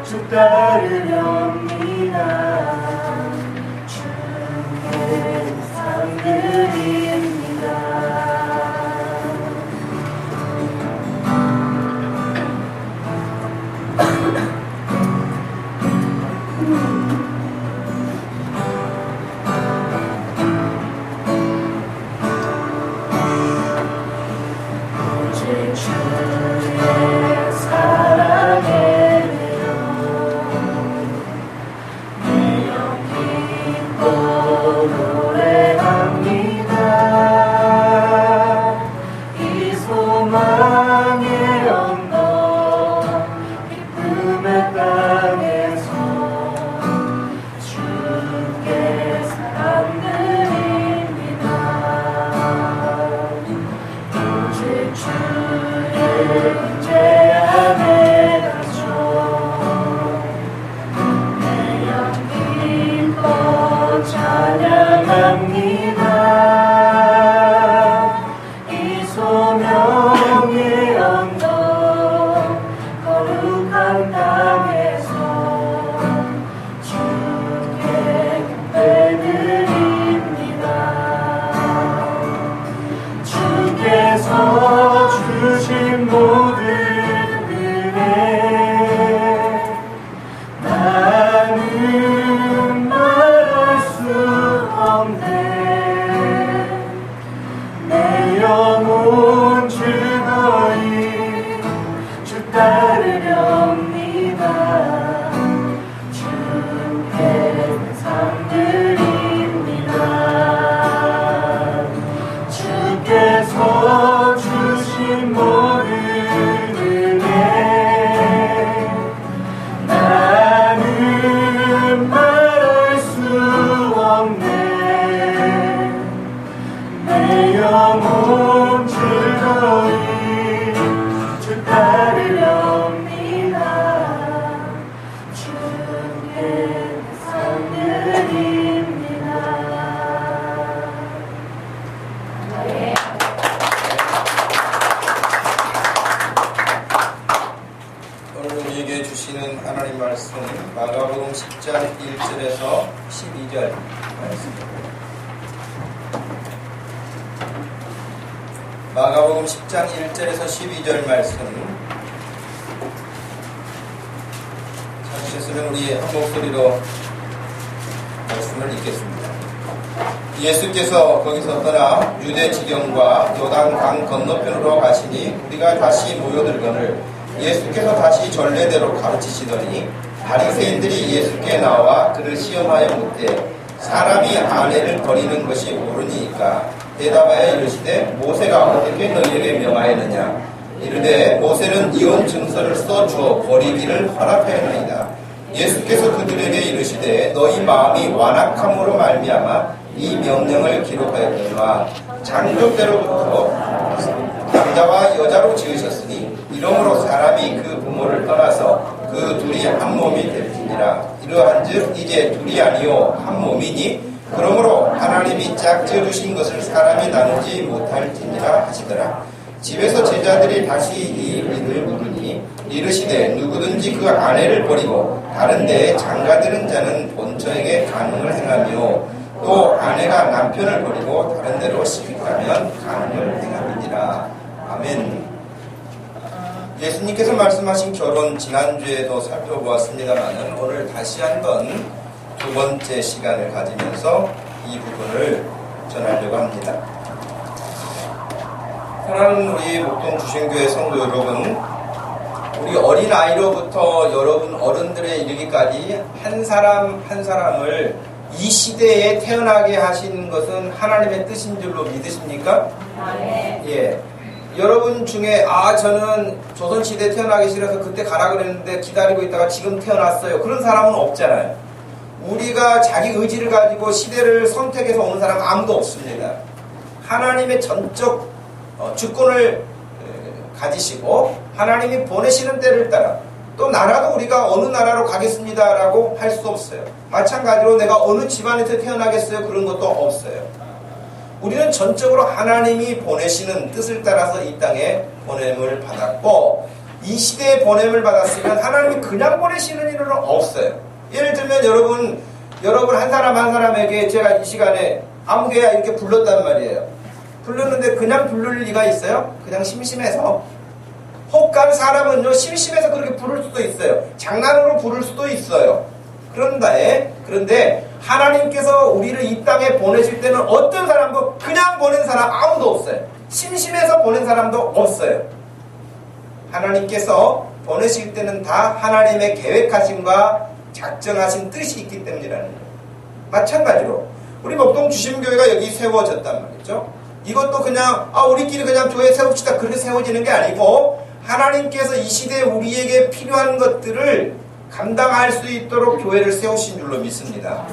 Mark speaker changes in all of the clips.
Speaker 1: 주 따르렵니다. 주의 삶들입니다. 오직 주의 사랑에 내 영 기뻐 노래합니다. 이 소망의 언덕 기쁨의 땅에서 주께 사랑드립니다. 오직 주의 임재 안에 갇혀 내 영 기뻐 찬양합니다. 이 소명의 언덕 거룩한 땅에서 주께 예배드립니다. 주께서 주신 모든 은혜 나는 말할 수 없네. 내 영혼 즐거이 주 따르렵니다. 주께 삶드립니다. 주께서 주신 모든 은혜 나는 말할 수 없네. 내 영혼 즐거이 주 따르렵니다. 주께 삶드립니다. 네.
Speaker 2: 오늘 우리에게 주시는 하나님 말씀 마가복음 10장 1절에서 12절 말씀입니다. 마가복음 10장 1절에서 12절 말씀 찾으셨으면 우리 한 목소리로 말씀을 읽겠습니다. 예수께서 거기서 떠나 유대 지경과 요단강 건너편으로 가시니 우리가 다시 모여들거늘 예수께서 다시 전례대로 가르치시더니 바리새인들이 예수께 나와 그를 시험하여 묻되 사람이 아내를 버리는 것이 옳으니까 대답하여 이르시되 모세가 어떻게 너희에게 명하였느냐 이르되 모세는 이혼 증서를 써주어 버리기를 허락하였나이다. 예수께서 그들에게 이르시되 너희 마음이 완악함으로 말미암아 이 명령을 기록하였거니와 창조 때로부터 남자와 여자로 지으셨으니 이러므로 사람이 그 부모를 떠나서 그 둘이 한 몸이 될지니라. 이러한즉 이제 둘이 아니요 한 몸이니 그러므로 하나님이 짝지어주신 것을 사람이 나누지 못할지니라 하시더라. 집에서 제자들이 다시 이 일을 물으니 이르시되 누구든지 그 아내를 버리고 다른 데에 장가드는 자는 본처에게 간음을 행하며 또 아내가 남편을 버리고 다른 데로 시집가면 간음을 행함이니라. 아멘. 예수님께서 말씀하신 결혼 지난주에도 살펴보았습니다만 오늘 다시 한번 두 번째 시간을 가지면서 이 부분을 전하려고 합니다. 사랑하는 우리 목동 주신교회 성도 여러분, 우리 어린아이로부터 여러분 어른들에 이르기까지 한 사람 한 사람을 이 시대에 태어나게 하신 것은 하나님의 뜻인 줄로 믿으십니까?
Speaker 3: 네.
Speaker 2: 예. 여러분 중에 저는 조선시대에 태어나기 싫어서 그때 가라 그랬는데 기다리고 있다가 지금 태어났어요. 그런 사람은 없잖아요. 우리가 자기 의지를 가지고 시대를 선택해서 오는 사람 아무도 없습니다. 하나님의 전적 주권을 가지시고 하나님이 보내시는 때를 따라 또 나라도 우리가 어느 나라로 가겠습니다라고 할 수 없어요. 마찬가지로 내가 어느 집안에서 태어나겠어요? 그런 것도 없어요. 우리는 전적으로 하나님이 보내시는 뜻을 따라서 이 땅에 보냄을 받았고 이 시대에 보냄을 받았으면 하나님이 그냥 보내시는 일은 없어요. 예를 들면 여러분 한 사람 한 사람에게 제가 이 시간에 아무개야 이렇게 불렀단 말이에요. 불렀는데 그냥 부를 리가 있어요? 그냥 심심해서. 혹간 사람은요 심심해서 그렇게 부를 수도 있어요. 장난으로 부를 수도 있어요. 그런데 하나님께서 우리를 이 땅에 보내실 때는 어떤 사람도 그냥 보낸 사람 아무도 없어요. 심심해서 보낸 사람도 없어요. 하나님께서 보내실 때는 다 하나님의 계획하심과 작정하신 뜻이 있기 때문이라는 거예요. 마찬가지로 우리 목동 주심교회가 여기 세워졌단 말이죠. 이것도 그냥 우리끼리 그냥 교회 세웁시다 그렇게 세워지는 게 아니고 하나님께서 이 시대에 우리에게 필요한 것들을 감당할 수 있도록 교회를 세우신 줄로 믿습니다.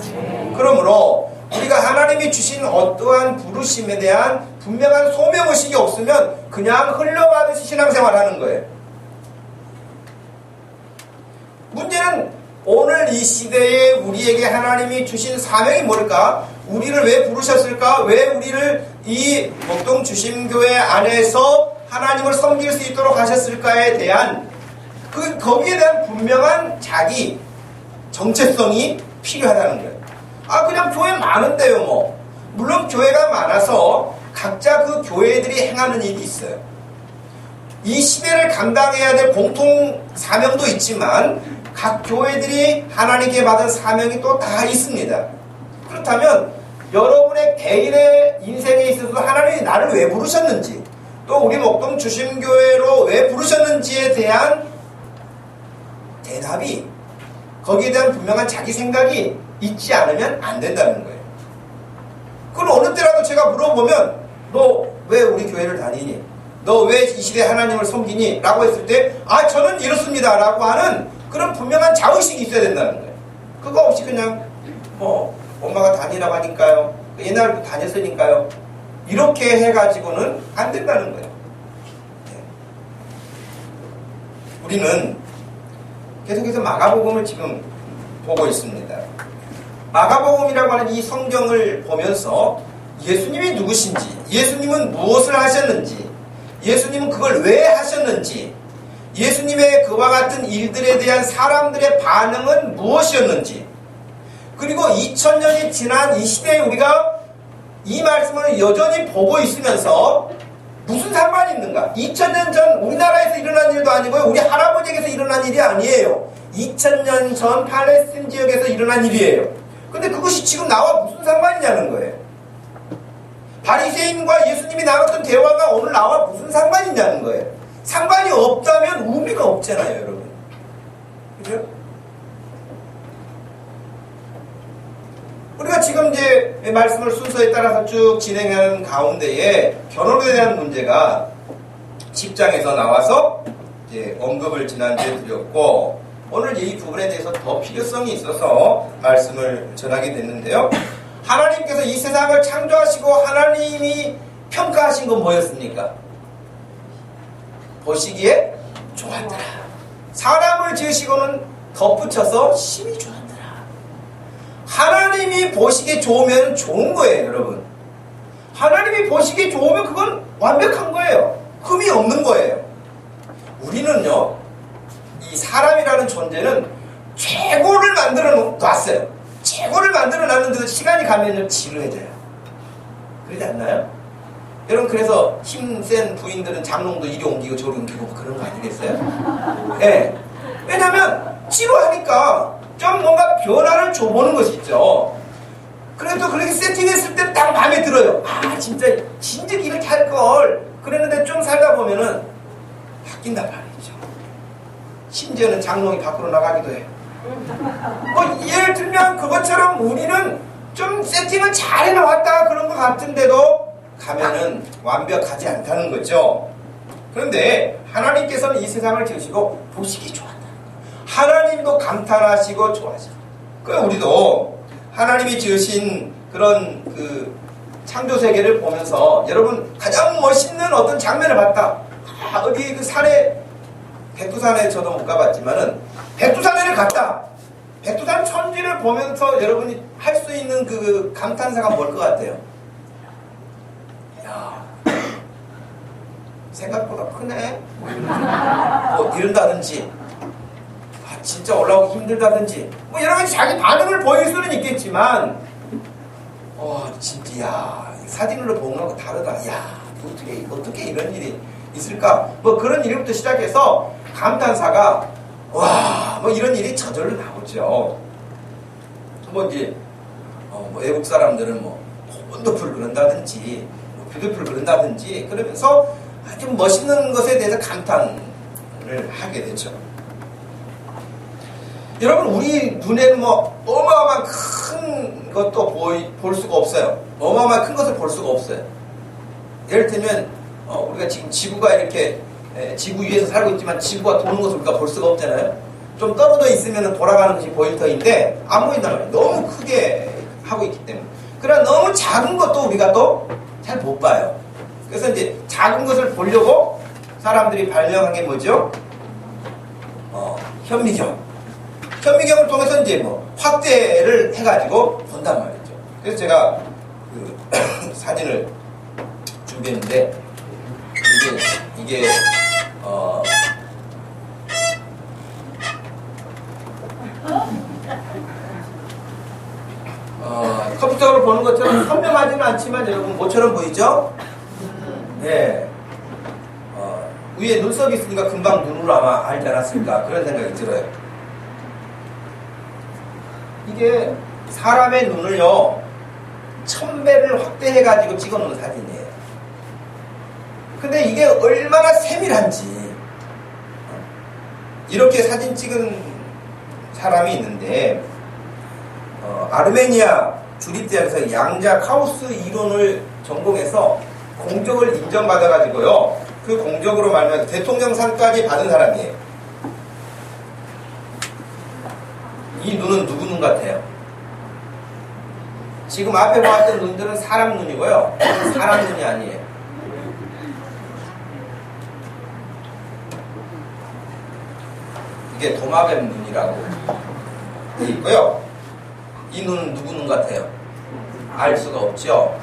Speaker 2: 그러므로 우리가 하나님이 주신 어떠한 부르심에 대한 분명한 소명의식이 없으면 그냥 흘러가듯이 신앙생활하는 거예요. 문제는 오늘 이 시대에 우리에게 하나님이 주신 사명이 뭘까? 우리를 왜 부르셨을까? 왜 우리를 이 목동 주심교회 안에서 하나님을 섬길 수 있도록 하셨을까에 대한 거기에 대한 분명한 자기 정체성이 필요하다는 거예요. 그냥 교회 많은데요, 뭐. 물론 교회가 많아서 각자 그 교회들이 행하는 일이 있어요. 이 시대를 감당해야 될 공통 사명도 있지만 각 교회들이 하나님께 받은 사명이 또 다 있습니다. 그렇다면 여러분의 개인의 인생에 있어서 하나님이 나를 왜 부르셨는지 또 우리 목동 주심교회로 왜 부르셨는지에 대한 대답이 거기에 대한 분명한 자기 생각이 있지 않으면 안 된다는 거예요. 그럼 어느 때라도 제가 물어보면 너 왜 우리 교회를 다니니? 너 왜 이 시대에 하나님을 섬기니? 라고 했을 때 저는 이렇습니다 라고 하는 그런 분명한 자의식이 있어야 된다는 거예요. 그거 없이 그냥 엄마가 다니라고 하니까요. 옛날부터 다녔으니까요. 이렇게 해가지고는 안 된다는 거예요. 우리는 계속해서 마가복음을 지금 보고 있습니다. 마가복음이라고 하는 이 성경을 보면서 예수님이 누구신지, 예수님은 무엇을 하셨는지, 예수님은 그걸 왜 하셨는지, 예수님의 그와 같은 일들에 대한 사람들의 반응은 무엇이었는지, 그리고 2000년이 지난 이 시대에 우리가 이 말씀을 여전히 보고 있으면서 무슨 상관이 있는가? 2000년 전 우리나라에서 일어난 일도 아니고요. 우리 할아버지에게서 일어난 일이 아니에요. 2000년 전 팔레스틴 지역에서 일어난 일이에요. 근데 그것이 지금 나와 무슨 상관이냐는 거예요. 바리새인과 예수님이 나눴던 대화가 오늘 나와 무슨 상관이 있냐는 거예요. 상관이 없다면 의미가 없잖아요, 여러분. 그죠? 우리가 지금 이제 말씀을 순서에 따라서 쭉 진행하는 가운데에 결혼에 대한 문제가 10장에서 나와서 이제 언급을 지난주에 드렸고, 오늘 이 부분에 대해서 더 필요성이 있어서 말씀을 전하게 됐는데요. 하나님께서 이 세상을 창조하시고 하나님이 평가하신 건 뭐였습니까? 보시기에 좋았더라. 사람을 지으시고는 덧붙여서 심히 좋았더라. 하나님이 보시기에 좋으면 좋은 거예요, 여러분. 하나님이 보시기에 좋으면 그건 완벽한 거예요. 흠이 없는 거예요. 우리는요, 이 사람이라는 존재는 최고를 만들어 놨어요. 최고를 만들어 놨는데도 시간이 가면요 지루해져요. 그러지 않나요? 여러분, 그래서 힘센 부인들은 장롱도 이리 옮기고 저리 옮기고 그런 거 아니겠어요? 네. 왜냐면 지루하니까 좀 뭔가 변화를 줘보는 것이죠. 그래도 그렇게 세팅했을 때 딱 마음에 들어요. 진짜 이렇게 할걸 그랬는데 좀 살다 보면은 바뀐단 말이죠. 심지어는 장롱이 밖으로 나가기도 해요. 예를 들면 그것처럼 우리는 좀 세팅을 잘 해놓았다 그런 것 같은데도 가면은 완벽하지 않다는 거죠. 그런데 하나님께서는 이 세상을 지으시고 보시기 좋았다. 하나님도 감탄하시고 좋아하시고. 우리도 하나님이 지으신 그런 그 창조 세계를 보면서 여러분 가장 멋있는 어떤 장면을 봤다. 어디 그 산에, 백두산에 저도 못 가봤지만은 백두산에를 갔다. 백두산 천지를 보면서 여러분이 할 수 있는 그 감탄사가 뭘 것 같아요? 생각보다 크네. 뭐 이런다든지, 아, 진짜 올라오기 힘들다든지, 뭐 여러 가지 자기 반응을 보일 수는 있겠지만, 진짜, 야, 사진으로 보는 거하고 다르다. 야, 어떻게 이런 일이 있을까? 뭐 그런 일부터 시작해서 감탄사가, 와, 뭐 이런 일이 저절로 나오죠. 뭐 이제, 뭐 외국 사람들은 뭐, 원더풀 그런다든지, 뭐 뷰티풀 그런다든지, 그러면서 아주 멋있는 것에 대해서 감탄을 하게 되죠. 여러분, 우리 눈에는 뭐 어마어마한 큰 것도 볼 수가 없어요. 어마어마한 큰 것을 볼 수가 없어요. 예를 들면 우리가 지금 지구가 이렇게 지구 위에서 살고 있지만 지구가 도는 것을 우리가 볼 수가 없잖아요. 좀 떨어져 있으면 돌아가는 것이 보일 터인데 안 보인단 말이에요. 너무 크게 하고 있기 때문에. 그러나 너무 작은 것도 우리가 또 잘 못 봐요. 그래서 이제 작은 것을 보려고 사람들이 발명한 게 뭐죠? 현미경. 현미경을 통해서 이제 뭐 확대를 해가지고 본단 말이죠. 그래서 제가 그 사진을 준비했는데 이게 컴퓨터로 보는 것처럼 선명하지는 않지만 여러분 뭐처럼 보이죠? 네. 위에 눈썹이 있으니까 금방 눈으로 아마 알지 않았을까 그런 생각이 들어요. 이게 사람의 눈을요 1000배를 확대해가지고 찍어놓은 사진이에요. 근데 이게 얼마나 세밀한지 이렇게 사진 찍은 사람이 있는데 아르메니아 주립대학에서 양자 카오스 이론을 전공해서 공적을 인정받아가지고요 그 공적으로 말하면 대통령상까지 받은 사람이에요. 이 눈은 누구 눈 같아요? 지금 앞에 보았던 눈들은 사람 눈이고요. 사람 눈이 아니에요. 이게 도마뱀 눈이라고 되어 있고요. 이 눈은 누구 눈 같아요? 알 수가 없죠.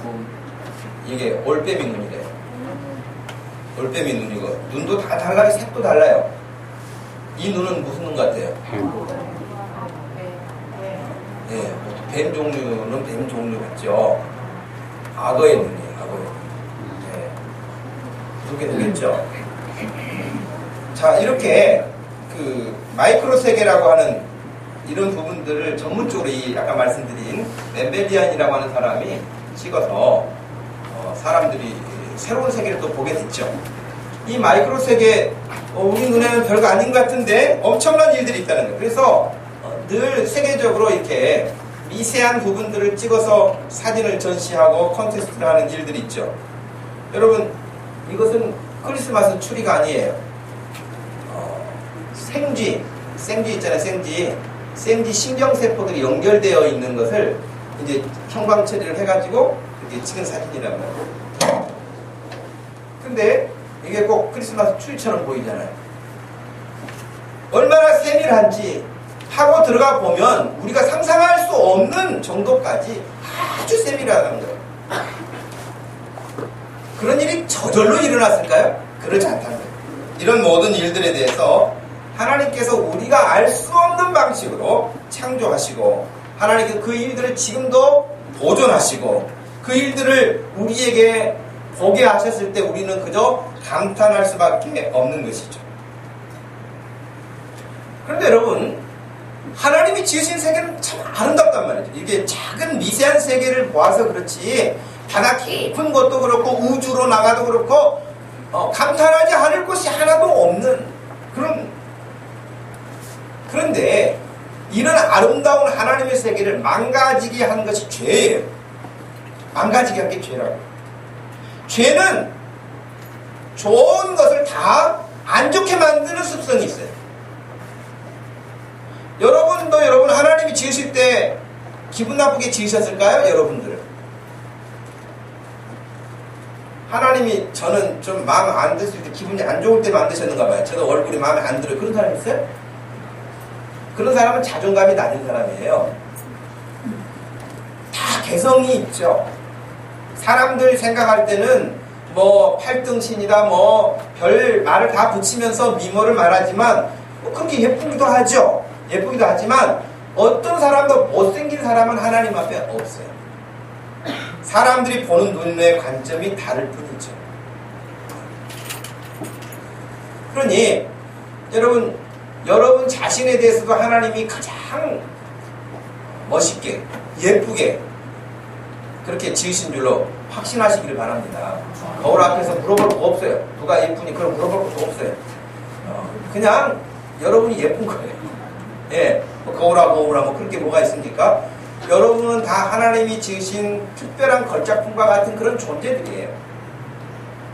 Speaker 2: 이게 올빼미 눈이래요. 올빼미 눈이고 눈도 다 달라요. 색도 달라요. 이 눈은 무슨 눈 같아요? 예, 뱀 종류는 뱀 종류 같죠. 악어의 눈이에요. 악어의 눈. 예, 그렇게 되겠죠. 자, 이렇게 그 마이크로 세계라고 하는 이런 부분들을 전문적으로 아까 말씀드린 멘벨리안이라고 하는 사람이 찍어서 사람들이 새로운 세계를 또 보게 됐죠. 이 마이크로 세계 우리 눈에는 별거 아닌 것 같은데 엄청난 일들이 있다는 거예요. 그래서 늘 세계적으로 이렇게 미세한 부분들을 찍어서 사진을 전시하고 콘테스트를 하는 일들이 있죠. 여러분 이것은 크리스마스 추리가 아니에요. 생쥐 있잖아요. 생쥐 신경세포들이 연결되어 있는 것을 이제 형광 처리를 해가지고 이렇게 찍은 사진이란 말이에요. 근데 이게 꼭 크리스마스 추리처럼 보이잖아요. 얼마나 세밀한지 하고 들어가 보면 우리가 상상할 수 없는 정도까지 아주 세밀하다는 거예요. 그런 일이 저절로 일어났을까요? 그렇지 않다는 거예요. 이런 모든 일들에 대해서 하나님께서 우리가 알 수 없는 방식으로 창조하시고 하나님께서 그 일들을 지금도 보존하시고 그 일들을 우리에게 보게 하셨을 때 우리는 그저 감탄할 수밖에 없는 것이죠. 그런데 여러분 하나님이 지으신 세계는 참 아름답단 말이죠. 이게 작은 미세한 세계를 보아서 그렇지 바다 깊은 것도 그렇고 우주로 나가도 그렇고 감탄하지 않을 곳이 하나도 없는 그런데 이런 아름다운 하나님의 세계를 망가지게 한 것이 죄예요. 망가지게 한 게 죄라고. 죄는 좋은 것을 다 안 좋게 만드는 습성이 있어요. 여러분도 여러분 하나님이 지으실 때 기분 나쁘게 지으셨을까요? 여러분들은 하나님이 저는 좀 마음 안 드실 때 기분이 안 좋을 때 만드셨는가 봐요. 저도 얼굴이 마음에 안 들어요. 그런 사람 있어요? 그런 사람은 자존감이 낮은 사람이에요. 다 개성이 있죠. 사람들 생각할 때는 뭐 팔등신이다 뭐 별 말을 다 붙이면서 미모를 말하지만 뭐 그렇게 예쁘기도 하죠. 예쁘기도 하지만 어떤 사람도 못생긴 사람은 하나님 앞에 없어요. 사람들이 보는 눈의 관점이 다를 뿐이죠. 그러니 여러분 자신에 대해서도 하나님이 가장 멋있게 예쁘게 그렇게 지으신 줄로 확신하시기를 바랍니다. 거울 앞에서 물어볼 거 없어요. 누가 예쁘니 그럼 물어볼 것도 없어요. 그냥 여러분이 예쁜 거예요. 예, 뭐 거울아 뭐 그렇게 뭐가 있습니까? 여러분은 다 하나님이 지으신 특별한 걸작품과 같은 그런 존재들이에요.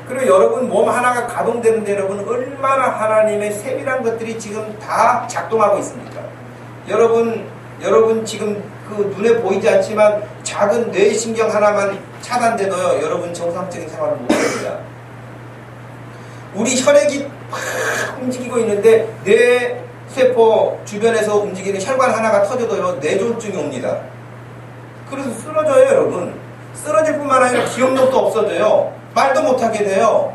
Speaker 2: 그리고 여러분 몸 하나가 가동되는데 여러분 얼마나 하나님의 세밀한 것들이 지금 다 작동하고 있습니까? 여러분 지금 그 눈에 보이지 않지만 작은 뇌신경 하나만 차단돼도요 여러분 정상적인 생활을 못합니다. 우리 혈액이 팍 움직이고 있는데 뇌세포 주변에서 움직이는 혈관 하나가 터져도요 뇌졸중이 옵니다. 그래서 쓰러져요 여러분. 쓰러질 뿐만 아니라 기억력도 없어져요. 말도 못하게 돼요.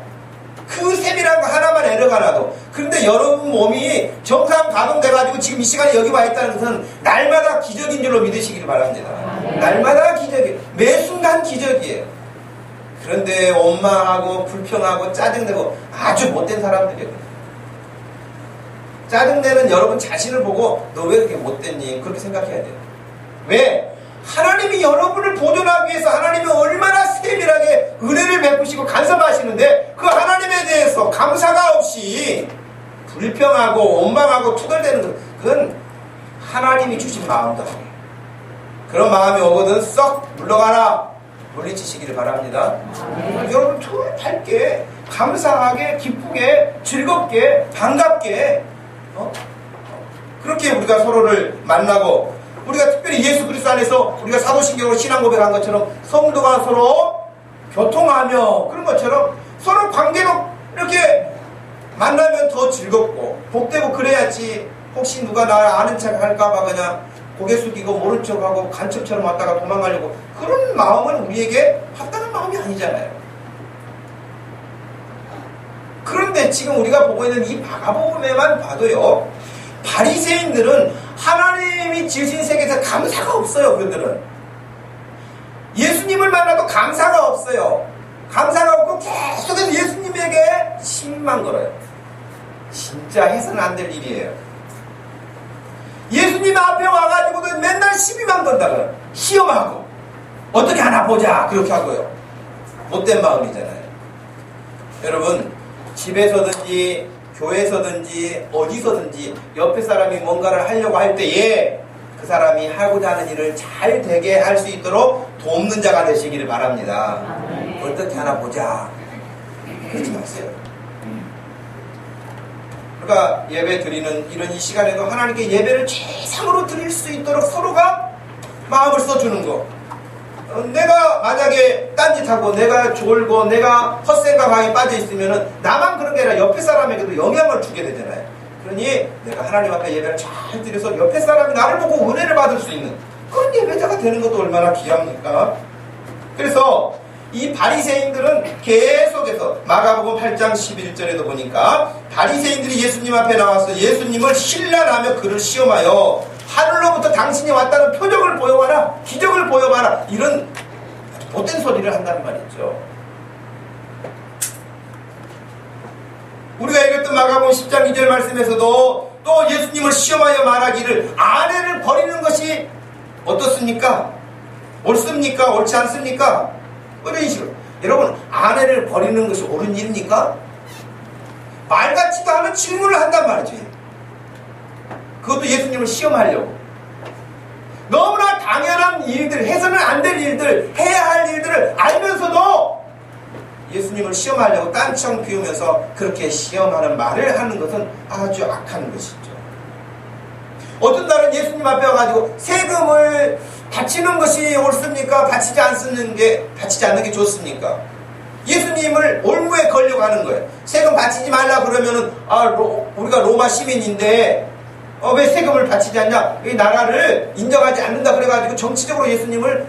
Speaker 2: 그 세밀한 거 하나만 에러가 나도. 그런데 여러분 몸이 정상 가동돼가지고 지금 이 시간에 여기 와 있다는 것은 날마다 기적인 줄로 믿으시길 바랍니다. 날마다 기적이에요. 매 순간 기적이에요. 그런데 원망하고 불평하고 짜증내고 아주 못된 사람들이에요. 짜증내는 여러분 자신을 보고 너 왜 그렇게 못됐니? 그렇게 생각해야 돼요. 왜? 하나님이 여러분을 보존하기 위해서 하나님이 얼마나 세밀하게 은혜를 베푸시고 간섭하시는데 그 하나님에 대해서 감사가 없이 불평하고 원망하고 투덜대는 것, 그건 하나님이 주신 마음도 아니에요. 그런 마음이 오거든 썩 물러가라 물리치시기를 바랍니다. 여러분 밝게 감사하게 기쁘게 즐겁게 반갑게 그렇게 우리가 서로를 만나고 우리가 특별히 예수 그리스도 안에서 우리가 사도신경으로 신앙 고백한 것처럼 성도가 서로 교통하며 그런 것처럼 서로 관계로 이렇게 만나면 더 즐겁고 복되고 그래야지. 혹시 누가 나 아는 척 할까봐 그냥 고개 숙이고 모른 척하고 간첩처럼 왔다가 도망가려고 그런 마음은 우리에게 합당한 마음이 아니잖아요. 그런데 지금 우리가 보고 있는 이 마가복음에만 봐도요 바리새인들은 하나님이 지으신 세계에서 감사가 없어요. 그들은 예수님을 만나도 감사가 없어요. 감사가 없고 계속해서 예수님에게 시비만 걸어요. 진짜 해서는 안 될 일이에요. 예수님 앞에 와가지고도 맨날 시비만 건다고요. 시험하고 어떻게 하나 보자 그렇게 하고요. 못된 마음이잖아요. 여러분 집에서든지 교회에서든지 어디서든지 옆에 사람이 뭔가를 하려고 할 때에 그 사람이 하고자 하는 일을 잘 되게 할 수 있도록 돕는 자가 되시기를 바랍니다. 어떻게 하나 보자 그러지 마세요. 그러니까 예배 드리는 이런 이 시간에도 하나님께 예배를 최상으로 드릴 수 있도록 서로가 마음을 써주는 거. 내가 만약에 딴짓하고 내가 졸고 내가 헛생각하게 빠져있으면 나만 그런 게 아니라 옆에 사람에게도 영향을 주게 되잖아요. 그러니 내가 하나님 앞에 예배를 잘 드려서 옆에 사람이 나를 보고 은혜를 받을 수 있는 그런 예배자가 되는 것도 얼마나 귀합니까? 그래서 이 바리새인들은 계속해서 마가복음 8장 11절에도 보니까 바리새인들이 예수님 앞에 나와서 예수님을 신란하며 그를 시험하여 하늘로부터 당신이 왔다는 표적을 보여봐라, 기적을 보여봐라, 이런 못된 소리를 한다는 말이죠. 우리가 읽었던 마가복음 10장 2절 말씀에서도 또 예수님을 시험하여 말하기를 아내를 버리는 것이 어떻습니까? 옳습니까? 옳지 않습니까? 이런 식으로. 여러분, 아내를 버리는 것이 옳은 일입니까? 말 같지도 않은 질문을 한단 말이지. 그것도 예수님을 시험하려고. 너무나 당연한 일들, 해서는 안 될 일들, 해야 할 일들을 알면서도 예수님을 시험하려고 딴청 피우면서 그렇게 시험하는 말을 하는 것은 아주 악한 것이죠. 어떤 날은 예수님 앞에 와가지고 세금을 바치는 것이 옳습니까? 바치지 않는 게 좋습니까? 예수님을 올무에 걸려고 하는 거예요. 세금 바치지 말라 그러면은 우리가 로마 시민인데 왜 세금을 바치지 않냐? 이 나라를 인정하지 않는다 그래가지고 정치적으로 예수님을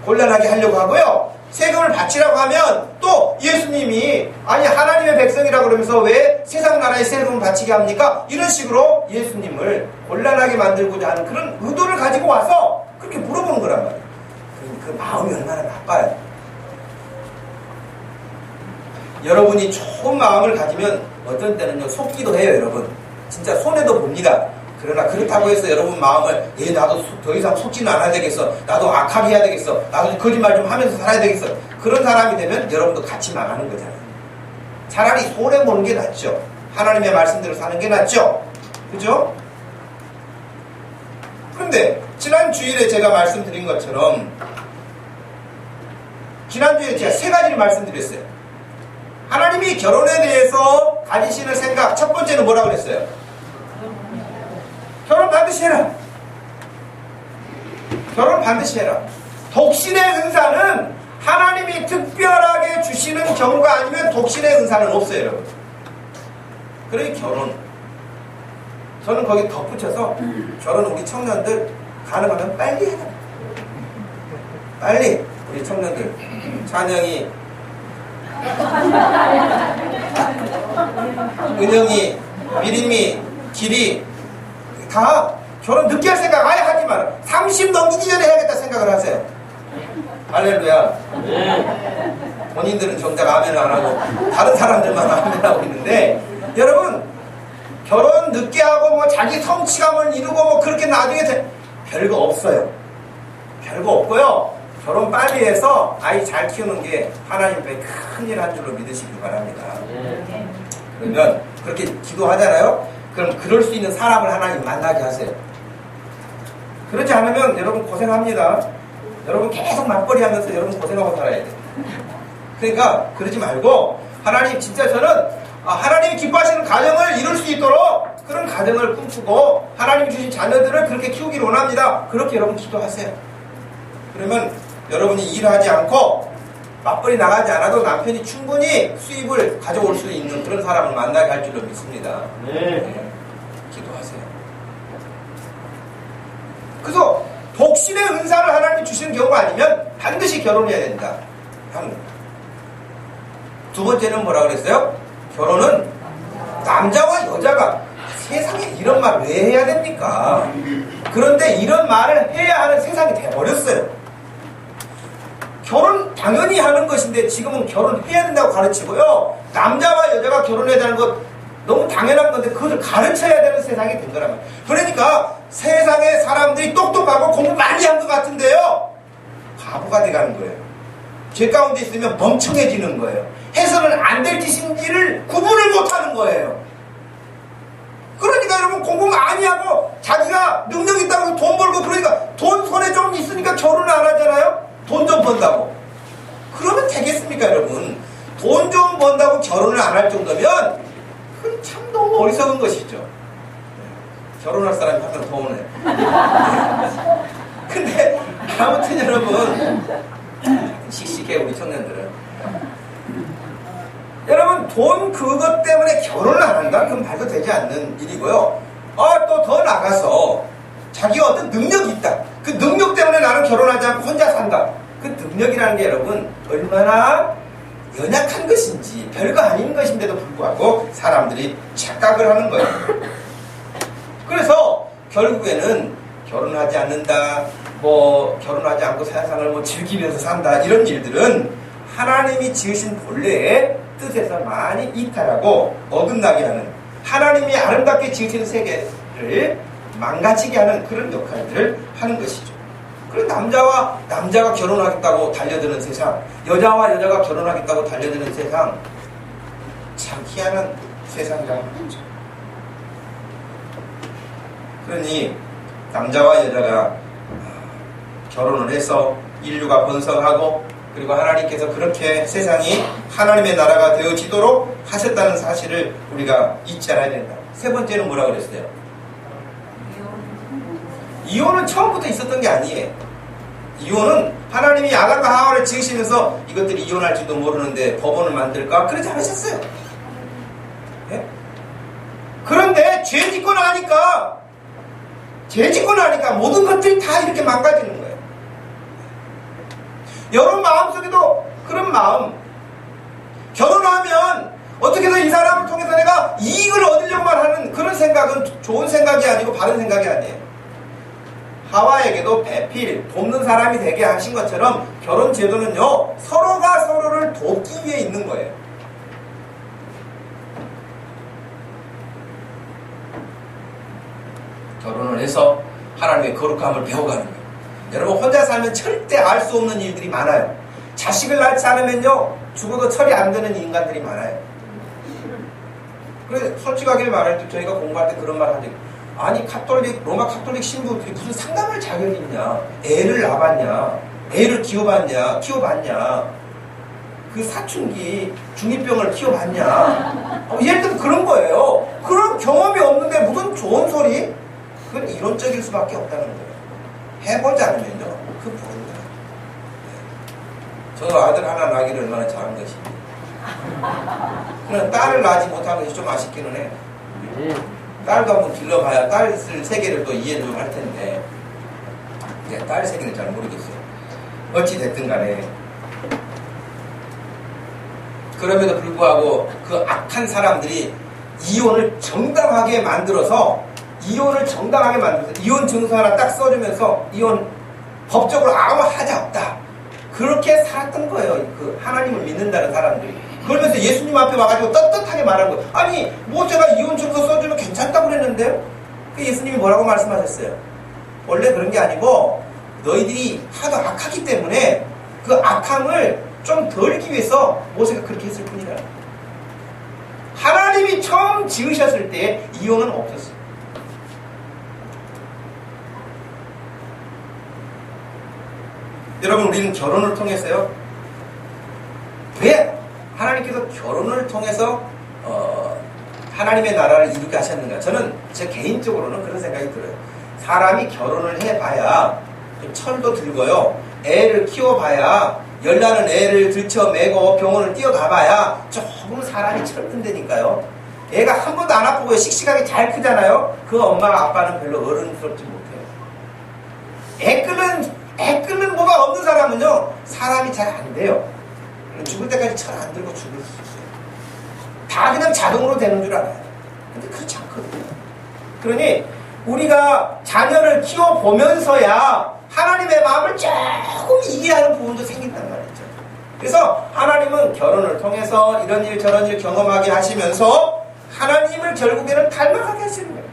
Speaker 2: 곤란하게 하려고 하고요. 세금을 바치라고 하면 또 예수님이 아니 하나님의 백성이라고 그러면서 왜 세상 나라에 세금을 바치게 합니까? 이런 식으로 예수님을 곤란하게 만들고자 하는 그런 의도를 가지고 와서 그렇게 물어보는 거란 말이에요. 그 마음이 얼마나 나빠요. 여러분이 좋은 마음을 가지면 어떤 때는요 속기도 해요. 여러분 진짜 손해도 봅니다. 그러나 그렇다고 해서 여러분 마음을 나도 더 이상 속지는 않아야 되겠어, 나도 악하게 해야 되겠어, 나도 거짓말 좀 하면서 살아야 되겠어, 그런 사람이 되면 여러분도 같이 망하는 거잖아요. 차라리 손해보는 게 낫죠. 하나님의 말씀대로 사는 게 낫죠. 그죠? 그런데 지난 주일에 제가 말씀드린 것처럼 지난주에 제가 세 가지를 말씀드렸어요. 하나님이 결혼에 대해서 가지시는 생각, 첫 번째는 뭐라고 그랬어요? 결혼 반드시 해라. 결혼 반드시 해라. 독신의 은사는 하나님이 특별하게 주시는 경우가 아니면 독신의 은사는 없어요, 여러분. 그러니 결혼. 저는 거기 덧붙여서 결혼 우리 청년들 가능하면 빨리 해라. 빨리 우리 청년들 찬영이 은영이 미림이 길이 다 결혼 늦게 할 생각 아예 하지 마라. 30 넘기기 전에 해야겠다 생각을 하세요. 할렐루야. 본인들은 정작 아멘을 안 하고 다른 사람들만 아멘하고 있는데, 여러분 결혼 늦게 하고 뭐 자기 성취감을 이루고 뭐 그렇게 나중에 별거 없어요. 별거 없고요. 결혼 빨리 해서 아이 잘 키우는 게 하나님 앞에 큰일 한 줄로 믿으시기 바랍니다. 그러면 그렇게 기도하잖아요. 그럼 그럴 수 있는 사람을 하나님 만나게 하세요. 그렇지 않으면 여러분 고생합니다. 여러분 계속 맞벌이 하면서 여러분 고생하고 살아야 돼요. 그러니까 그러지 말고 하나님 진짜 저는 하나님이 기뻐하시는 가정을 이룰 수 있도록 그런 가정을 꿈꾸고 하나님이 주신 자녀들을 그렇게 키우기를 원합니다. 그렇게 여러분 기도하세요. 그러면 여러분이 일하지 않고 맞벌이 나가지 않아도 남편이 충분히 수입을 가져올 수 있는 그런 사람을 만나게 할 줄로 믿습니다. 네. 기도하세요. 그래서 독신의 은사를 하나님 주시는 경우가 아니면 반드시 결혼해야 된다. 두 번째는 뭐라 그랬어요? 결혼은 남자와 여자가 세상에 이런 말 왜 해야 됩니까? 그런데 이런 말을 해야 하는 세상이 돼버렸어요. 결혼 당연히 하는 것인데 지금은 결혼해야 된다고 가르치고요. 남자와 여자가 결혼해야 되는 것 너무 당연한 건데 그것을 가르쳐야 되는 세상이 된 거란 말이에요. 그러니까 세상에 사람들이 똑똑하고 공부 많이 한 것 같은데요, 바보가 돼가는 거예요. 죄 가운데 있으면 멍청해지는 거예요. 해서는 안 될 짓인지를 구분을 못하는 거예요. 그러니까 여러분 공부 많이 하고 자기가 능력 있다고 돈 벌고 그러니까 돈 손에 좀 있으니까 결혼을 안 하잖아요. 돈 좀 번다고. 그러면 되겠습니까 여러분? 돈 좀 번다고 결혼을 안 할 정도면 그건 참 너무 어리석은 것이죠. 결혼할 사람이 항상 돈을. 근데 아무튼 여러분 씩씩해 우리 청년들은. 여러분 돈 그것 때문에 결혼을 안 한다? 그건 말도 되지 않는 일이고요. 또 더 나가서 자기가 어떤 능력이 있다. 그 능력 때문에 나는 결혼하지 않고 혼자 산다. 그 능력이라는 게 여러분 얼마나 연약한 것인지 별거 아닌 것인데도 불구하고 사람들이 착각을 하는 거예요. 그래서 결국에는 결혼하지 않는다, 뭐 결혼하지 않고 세상을 뭐 즐기면서 산다, 이런 일들은 하나님이 지으신 본래의 뜻에서 많이 이탈하고 어긋나게 하는, 하나님이 아름답게 지으신 세계를 망가지게 하는 그런 역할들을 하는 것이죠. 그리고 남자가 결혼하겠다고 달려드는 세상, 여자와 여자가 결혼하겠다고 달려드는 세상, 참 희한한 세상이라는 거죠. 그러니 남자와 여자가 결혼을 해서 인류가 번성하고 그리고 하나님께서 그렇게 세상이 하나님의 나라가 되어지도록 하셨다는 사실을 우리가 잊지 않아야 된다. 세 번째는 뭐라고 그랬어요? 이혼은 처음부터 있었던 게 아니에요. 이혼은 하나님이 아담과 하와를 지으시면서 이것들이 이혼할지도 모르는데 법원을 만들까? 그러지 않으셨어요. 네? 그런데 죄 짓고 나니까 모든 것들이 다 이렇게 망가지는 거예요. 여러분 마음속에도 그런 마음. 결혼하면 어떻게 해서 이 사람을 통해서 내가 이익을 얻으려고만 하는 그런 생각은 좋은 생각이 아니고 바른 생각이 아니에요. 하와에게도 배필, 돕는 사람이 되게 하신 것처럼 결혼 제도는요, 서로가 서로를 돕기 위해 있는 거예요. 결혼을 해서 하나님의 거룩함을 배워가는 거예요. 여러분 혼자 살면 절대 알 수 없는 일들이 많아요. 자식을 낳지 않으면요, 죽어도 처리 안 되는 인간들이 많아요. 그래 솔직하게 말할 때 저희가 공부할 때 그런 말 하죠. 아니 로마 카톨릭 신부들이 무슨 상담할 자격이 있냐? 애를 낳았냐? 애를 키워봤냐? 그 사춘기 중이병을 키워봤냐? 예를 들면 그런 거예요. 그런 경험이 없는데 무슨 좋은 소리? 그건 이론적일 수밖에 없다는 거예요. 해보지 않으면요, 그 모릅니다. 저도 아들 하나 낳기를 얼마나 잘한 것입니다. 그냥 딸을 낳지 못한 것이 좀 아쉽기는 해요. 딸도 한번 길러봐야 딸 세계를 또 이해를 좀 할 텐데, 딸 세계는 잘 모르겠어요. 어찌됐든 간에. 그럼에도 불구하고 그 악한 사람들이 이혼을 정당하게 만들어서 이혼 증서 하나 딱 써주면서 이혼 법적으로 아무 하자 없다. 그렇게 살았던 거예요. 그 하나님을 믿는다는 사람들이. 그러면서 예수님 앞에 와가지고 떳떳하게 말한 거예요. 아니 모세가 이혼 증서 써주면 괜찮다고 그랬는데요. 그 예수님이 뭐라고 말씀하셨어요? 원래 그런 게 아니고 너희들이 하도 악하기 때문에 그 악함을 좀 덜기 위해서 모세가 그렇게 했을 뿐이라. 하나님이 처음 지으셨을 때 이혼은 없었어요. 여러분 우리는 결혼을 통해서요. 왜 하나님께서 결혼을 통해서 하나님의 나라를 이루게 하셨는가? 저는 제 개인적으로는 그런 생각이 들어요. 사람이 결혼을 해봐야 철도 들고요. 애를 키워봐야 열나는 애를 들쳐매고 병원을 뛰어가봐야 조금 사람이 철든다니까요. 애가 한 번도 안 아프고 씩씩하게 잘 크잖아요. 그 엄마가 아빠는 별로 어른스럽지 못해요. 애 끓는 뭐가 없는 사람은요, 사람이 잘 안 돼요. 죽을 때까지 철 안 들고 죽을 수 있어요. 다 그냥 자동으로 되는 줄 알아요. 근데 그렇지 않거든요. 그러니 우리가 자녀를 키워보면서야 하나님의 마음을 조금 이해하는 부분도 생긴단 말이죠. 그래서 하나님은 결혼을 통해서 이런 일 저런 일 경험하게 하시면서 하나님을 결국에는 닮아가게 하시는 거예요.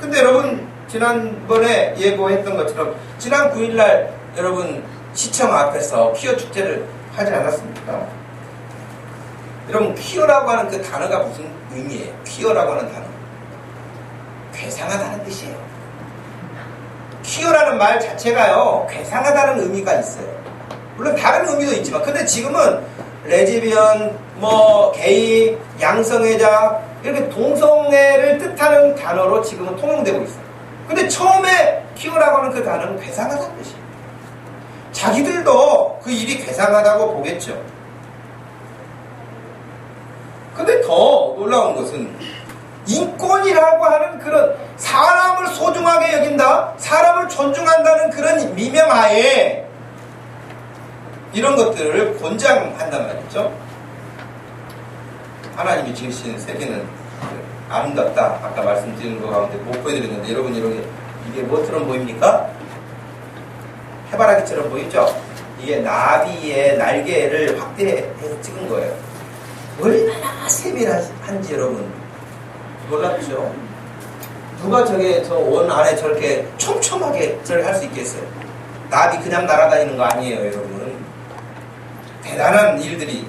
Speaker 2: 근데 여러분 지난번에 예고했던 것처럼 지난 9일날 여러분 시청 앞에서 퀴어 축제를 하지 않았습니까? 여러분 퀴어라고 하는 그 단어가 무슨 의미예요? 퀴어라고 하는 단어 괴상하다는 뜻이에요. 퀴어라는 말 자체가요 괴상하다는 의미가 있어요. 물론 다른 의미도 있지만 근데 지금은 레즈비언, 게이, 양성애자 이렇게 동성애를 뜻하는 단어로 지금은 통용되고 있어요. 근데 처음에 퀴어라고 하는 그 단어는 괴상하다는 뜻이에요. 자기들도 그 일이 괴상하다고 보겠죠. 근데 더 놀라운 것은 인권이라고 하는 그런 사람을 소중하게 여긴다, 사람을 존중한다는 그런 미명하에 이런 것들을 권장한단 말이죠. 하나님이 지으신 세계는 아름답다. 아까 말씀드린 것 가운데 못 보여드렸는데 여러분 이게 뭐처럼 보입니까? 해바라기처럼 보이죠? 이게 나비의 날개를 확대해서 찍은 거예요. 얼마나 세밀한지 여러분 놀랍죠? 누가 저 원 안에 저렇게 촘촘하게 저렇게 할 수 있겠어요? 나비 그냥 날아다니는 거 아니에요, 여러분. 대단한 일들이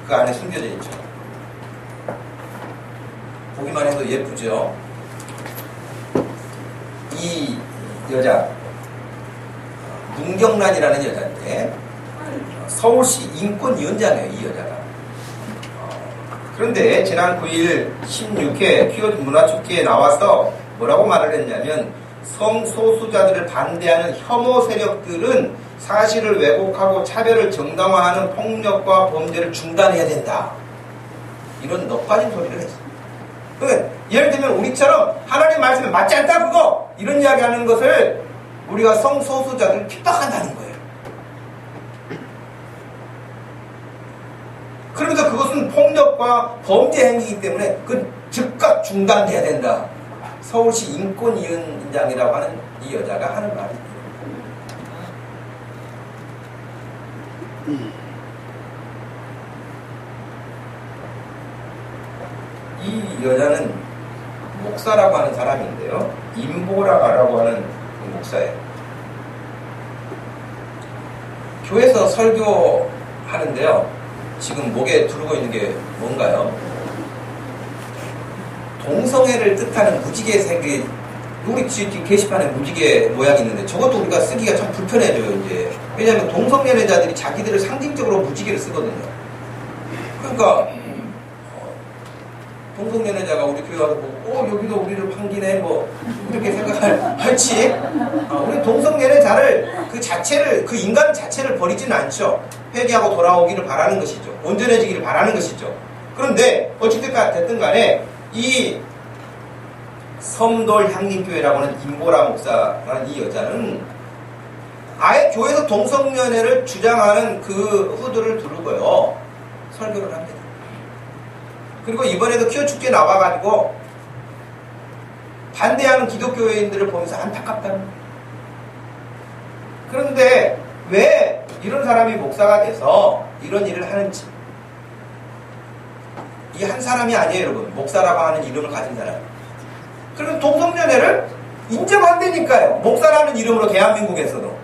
Speaker 2: 그 안에 숨겨져 있죠. 보기만 해도 예쁘죠? 이 여자 문경란이라는 여자인데 서울시 인권위원장이에요, 이 여자가. 그런데 지난 9일 16회 퀴어 문화축제에 나와서 뭐라고 말을 했냐면 성소수자들을 반대하는 혐오 세력들은 사실을 왜곡하고 차별을 정당화하는 폭력과 범죄를 중단해야 된다. 이런 넉빠진 소리를 했어요. 그러니까 예를 들면 우리처럼 하나님 말씀에 맞지 않다 그거 이런 이야기하는 것을 우리가 성소수자들을 핍박한다는 거예요. 그러면서 그것은 폭력과 범죄 행위이기 때문에 그 즉각 중단돼야 된다. 서울시 인권위원장이라고 하는 이 여자가 하는 말입니다. 이 여자는 목사라고 하는 사람인데요. 임보라라고 하는 목사예요. 교회에서 설교하는데요. 지금 목에 두르고 있는 게 뭔가요? 동성애를 뜻하는 무지개 색이, 우리 게시판에 무지개 모양이 있는데 저것도 우리가 쓰기가 참 불편해져요, 이제. 왜냐하면 동성연애자들이 자기들을 상징적으로 무지개를 쓰거든요. 그러니까 동성연애자가 우리 교회 와서 보고 여기도 우리를 반기네 뭐 이렇게 생각할지 우리 동성연애자를 그 자체를, 그 인간 자체를 버리지는 않죠. 회개하고 돌아오기를 바라는 것이죠. 온전해지기를 바라는 것이죠. 그런데 어찌됐든 간에 이 섬돌 향림교회라고 하는 임보라 목사라는 이 여자는 아예 교회에서 동성연애를 주장하는 그 후드를 두르고요 설교를 합니다. 그리고 이번에도 퀴어 축제에 나와가지고 반대하는 기독교인들을 보면서 안타깝다는 거예요. 그런데 왜 이런 사람이 목사가 돼서 이런 일을 하는지, 이 한 사람이 아니에요, 여러분. 목사라고 하는 이름을 가진 사람. 그래서 동성연애를 인정한다니까요. 목사라는 이름으로 대한민국에서도.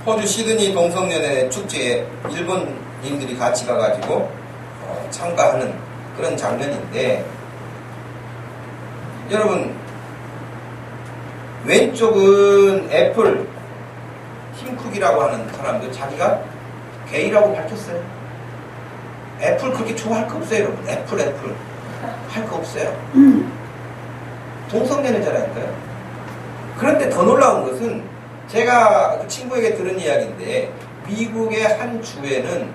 Speaker 2: 호주 시드니 동성연애 축제에 일본인들이 같이 가가지고 참가하는 그런 장면인데, 여러분, 왼쪽은 애플 팀쿡이라고 하는 사람도 자기가 게이라고 밝혔어요. 애플 그렇게 좋아할 거 없어요, 여러분. 애플 할 거 없어요. 동성연애자라니까요. 그런데 더 놀라운 것은 제가 그 친구에게 들은 이야기인데, 미국의 한 주에는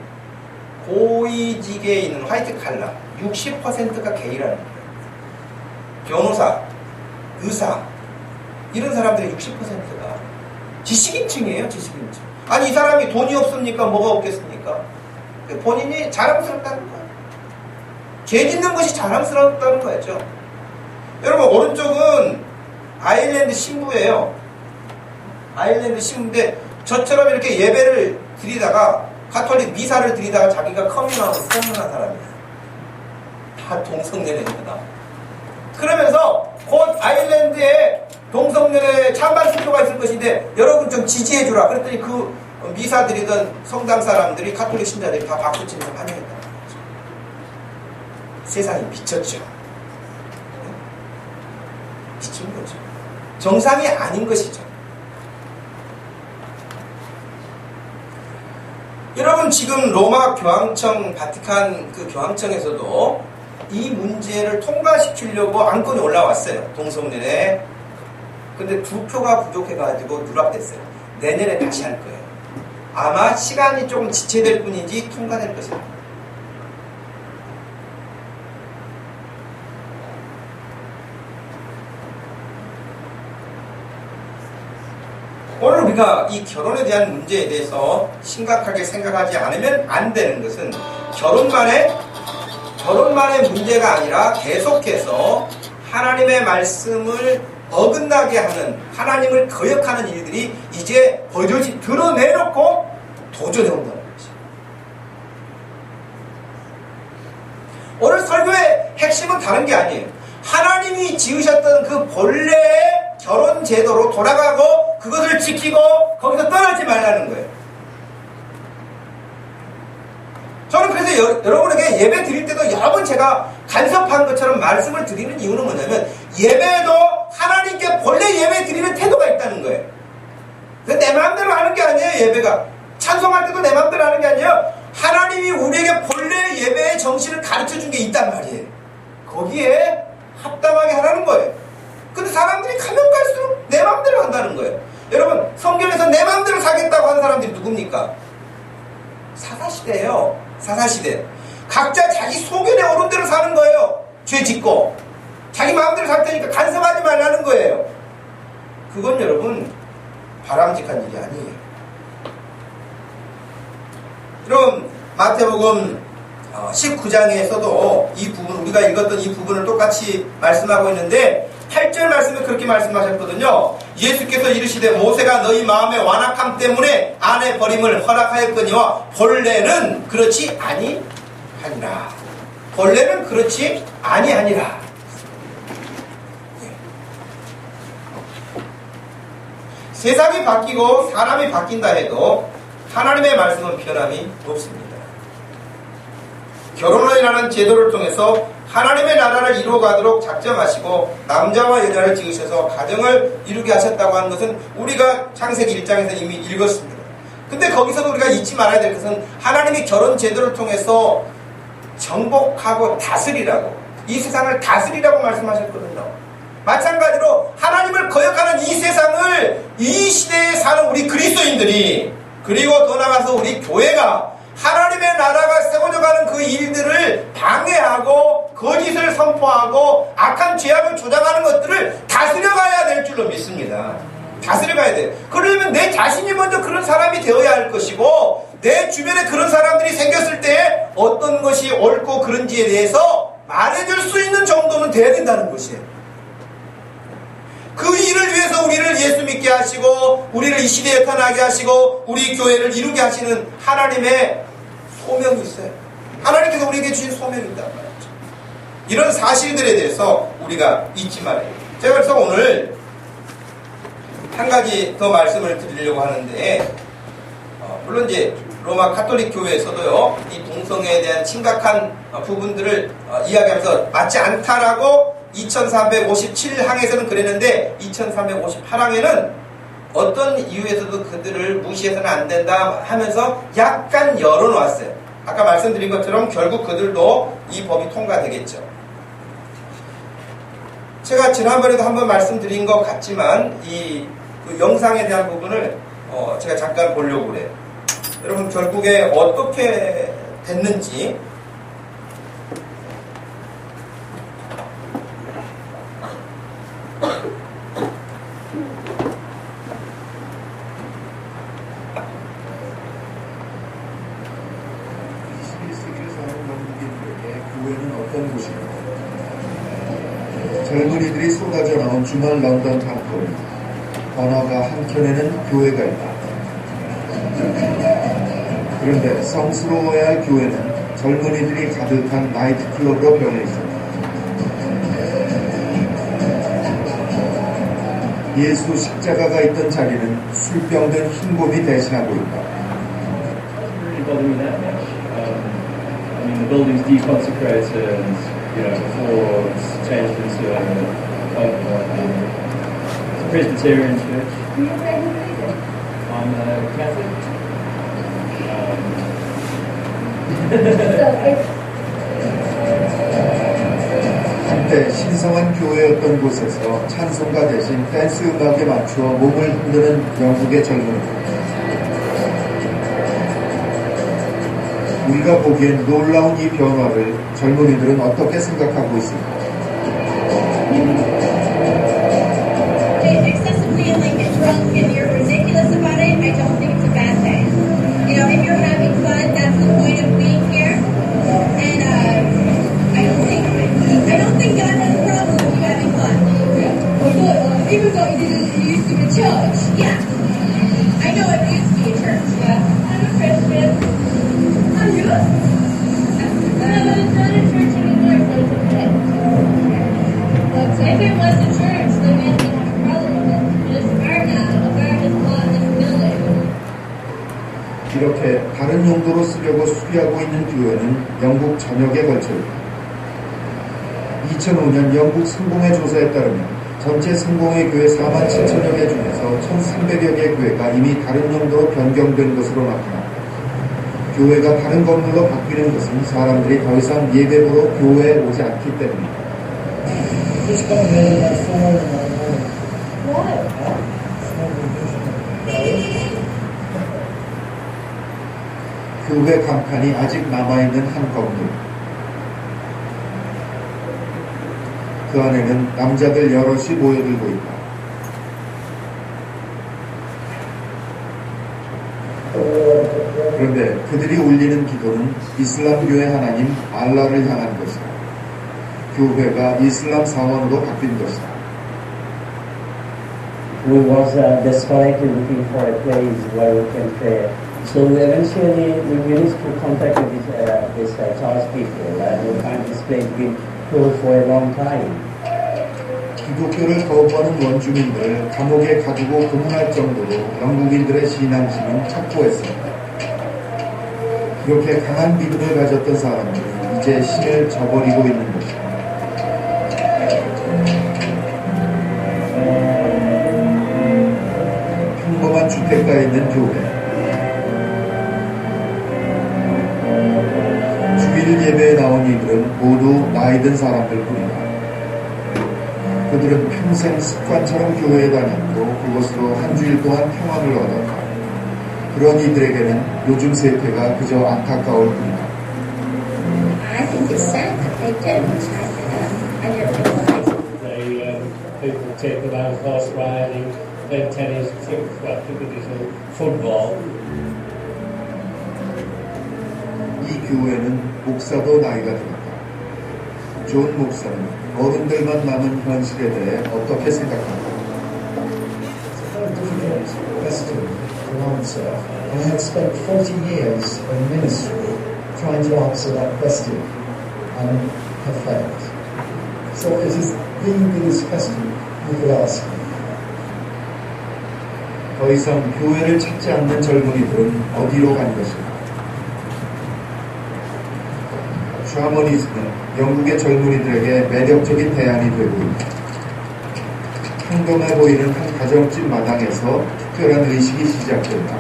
Speaker 2: 고위직에 있는 화이트 칼라 60%가 게이라는 거예요. 변호사, 의사, 이런 사람들의 60%가 지식인층이에요, 지식인층. 아니, 이 사람이 돈이 없습니까? 뭐가 없겠습니까? 본인이 자랑스럽다는 거예요. 죄 짓는 것이 자랑스럽다는 거였죠. 여러분, 오른쪽은 아일랜드 신부예요. 아일랜드 신부인데, 저처럼 이렇게 예배를 드리다가, 가톨릭 미사를 드리다가 자기가 커밍아웃을 소문한 사람이에요. 다 동성연애입니다. 그러면서 곧 아일랜드에 동성연애 찬반 수교가 있을 것인데 여러분 좀 지지해주라. 그랬더니 그 미사 드리던 성당 사람들이, 가톨릭 신자들이 다 박수치면서 환영했다는 거죠. 세상이 미쳤죠. 미친 거죠. 정상이 아닌 것이죠. 여러분, 지금 로마 교황청, 바티칸 그 교황청에서도 이 문제를 통과시키려고 안건이 올라왔어요. 동성연애. 근데 2표가 부족해가지고 누락됐어요. 내년에 다시 할 거예요. 아마 시간이 조금 지체될 뿐이지 통과될 것입니다. 오늘 우리가 이 결혼에 대한 문제에 대해서 심각하게 생각하지 않으면 안 되는 것은 결혼만의 문제가 아니라 계속해서 하나님의 말씀을 어긋나게 하는, 하나님을 거역하는 일들이 이제 버젓이 드러내놓고 도전해 온다는 거죠. 오늘 설교의 핵심은 다른 게 아니에요. 하나님이 지으셨던 그 본래의 결혼 제도로 돌아가고 그것을 지키고 거기서 떠나지 말라는 거예요. 저는 그래서 여러분에게 예배 드릴 때도 여러 번 제가 간섭한 것처럼 말씀을 드리는 이유는 뭐냐면, 예배도 하나님께 본래 예배 드리는 태도가 있다는 거예요. 내 마음대로 하는 게 아니에요, 예배가. 찬송할 때도 내 마음대로 하는 게 아니에요. 하나님이 우리에게 본래 예배의 정신을 가르쳐 준 게 있단 말이에요. 거기에 합당하게 하라는 거예요. 근데 사람들이 가면 갈수록 내 마음대로 한다는 거예요. 여러분, 성경에서 내 마음대로 살겠다고 하는 사람들이 누굽니까? 사사시대예요. 사사시대. 각자 자기 소견에 오른 대로 사는 거예요. 죄 짓고. 자기 마음대로 살 테니까 간섭하지 말라는 거예요. 그건 여러분 바람직한 일이 아니에요. 그럼 마태복음 19장에서도 이 부분, 우리가 읽었던 이 부분을 똑같이 말씀하고 있는데 8절 말씀에 그렇게 말씀하셨거든요. 예수께서 이르시되 모세가 너희 마음의 완악함 때문에 아내 버림을 허락하였거니와 본래는 그렇지 아니하니라. 본래는 그렇지 아니하니라. 세상이 바뀌고 사람이 바뀐다 해도 하나님의 말씀은 변함이 없습니다. 결혼이라는 제도를 통해서 하나님의 나라를 이루어가도록 작정하시고 남자와 여자를 지으셔서 가정을 이루게 하셨다고 하는 것은 우리가 창세기 1장에서 이미 읽었습니다. 근데 거기서도 우리가 잊지 말아야 될 것은 하나님이 결혼 제도를 통해서 정복하고 다스리라고, 이 세상을 다스리라고 말씀하셨거든요. 마찬가지로 하나님을 거역하는 이 세상을, 이 시대에 사는 우리 그리스도인들이, 그리고 더 나아가서 우리 교회가 하나님의 나라가 세워져 가는 그 일들을 방해하고 거짓을 선포하고 악한 죄악을 조장하는 것들을 다스려가야 될 줄로 믿습니다. 다스려가야 돼요. 그러려면 내 자신이 먼저 그런 사람이 되어야 할 것이고, 내 주변에 그런 사람들이 생겼을 때 어떤 것이 옳고 그른지에 대해서 말해줄 수 있는 정도는 돼야 된다는 것이에요. 그 일을 위해서 우리를 예수 믿게 하시고 우리를 이 시대에 태어나게 하시고 우리 교회를 이루게 하시는 하나님의 소명이 있어요. 하나님께서 우리에게 주신 소명이 있단 말이죠. 이런 사실들에 대해서 우리가 잊지 말아요. 제가 그래서 오늘 한 가지 더 말씀을 드리려고 하는데, 물론 이제 로마 가톨릭 교회에서도요, 이 동성애에 대한 심각한 부분들을 이야기하면서 맞지 않다라고 2357항에서는 그랬는데 2358항에는 어떤 이유에서도 그들을 무시해서는 안 된다 하면서 약간 열어놓았어요. 아까 말씀드린 것처럼 결국 그들도 이 법이 통과되겠죠. 제가 지난번에도 한번 말씀드린 것 같지만 그 영상에 대한 부분을 제가 잠깐 보려고 그래요. 여러분 결국에 어떻게 됐는지
Speaker 3: 젊은이들이 쏟아져 나온 주말 런던 탐구입니다. 번화가 한켠에는 교회가 있다. 그런데 성스러워야 할 교회는 젊은이들이 가득한 나이트클럽으로 변해 있습니다. 예수 십자가가 있던 자리는 술병든 흰곰이 대신하고 있다.
Speaker 1: I mean, the building's deconsecrated, before it's changed into a Presbyterian church. I'm a Catholic.
Speaker 3: 한때 신성한 교회였던 곳에서 찬송가 대신 댄스 음악에 맞추어 몸을 흔드는 영국의 젊은이들. 우리가 보기엔 놀라운 이 변화를 젊은이들은 어떻게 생각하고 있습니까?
Speaker 4: Excessively like drunk and you're ridiculous about it, I don't think it's a bad thing. If you're having fun, that's the point of being here. And I don't think God has a problem with you having fun. Even though you used to be church. Yeah. I know it used to be a church. Yeah. I'm a Christian. I'm good. No, it's not a church anymore, so it's okay. If it was a church, then we wouldn't have a problem with it. But it's art now. It's art is law in this building.
Speaker 3: 이렇게 다른 용도로 쓰려고 수리하고 있는 교회는 영국 전역에 걸쳐 있다. 2005년 영국 성공회 조사에 따르면 전체 성공회 교회 4만 7천여 개 중에서 1,300여 개 교회가 이미 다른 용도로 변경된 것으로 나타났다. 교회가 다른 건물로 바뀌는 것은 사람들이 더 이상 예배보러 교회에 오지 않기 때문이다. 교회 간판이 아직 남아있는 한 건물. 그 안에는 남자들 여럿이 모여들고 있다. 그런데 그들이 올리는 기도는 이슬람교의 하나님 알라를 향한 것이다. 교회가 이슬람 사원으로 바뀐 것이다.
Speaker 5: We was desperately looking for a place where we can pray. So eventually we managed to contact with this Charles people, and we found this place been closed for a long time.
Speaker 3: 기독교를 거부하는 원주민들을 감옥에 가두고 고문할 정도로 영국인들의 신앙심은 확고했습니다. 그렇게 강한 믿음을 가졌던 사람들은 이제 신을 저버리고 있는 것입니다. 평범한 주택가에 있는 교회. 주일 예배에 나온 이들은 모두 나이 든 사람들뿐이다. 그들은 평생 습관처럼 교회에 다녔고 그것으로 한 주일 동안 평안을 얻었다. 그런 이들에게는 요즘 세태가 그저 안타까울 뿐이다.
Speaker 4: I think it's sad that they don't. I don't realise.
Speaker 5: People take them out horse riding, play tennis, typically football.
Speaker 3: 이 교회는 목사도 나이가 들었다. 존 목사는 어른들만 남은 현실에 대해 어떻게 생각한다?
Speaker 6: It's a very difficult question to answer. I had spent 40 years in ministry trying to answer that question and have failed. So it is the biggest question you could ask.
Speaker 3: 더 이상 교회를 찾지 않는 젊은이들은 어디로 간 것인가? 샤머니즘은 영국의 젊은이들에게 매력적인 대안이 되고 있다. 평범해 보이는 한 가정집 마당에서 특별한 의식이 시작된다.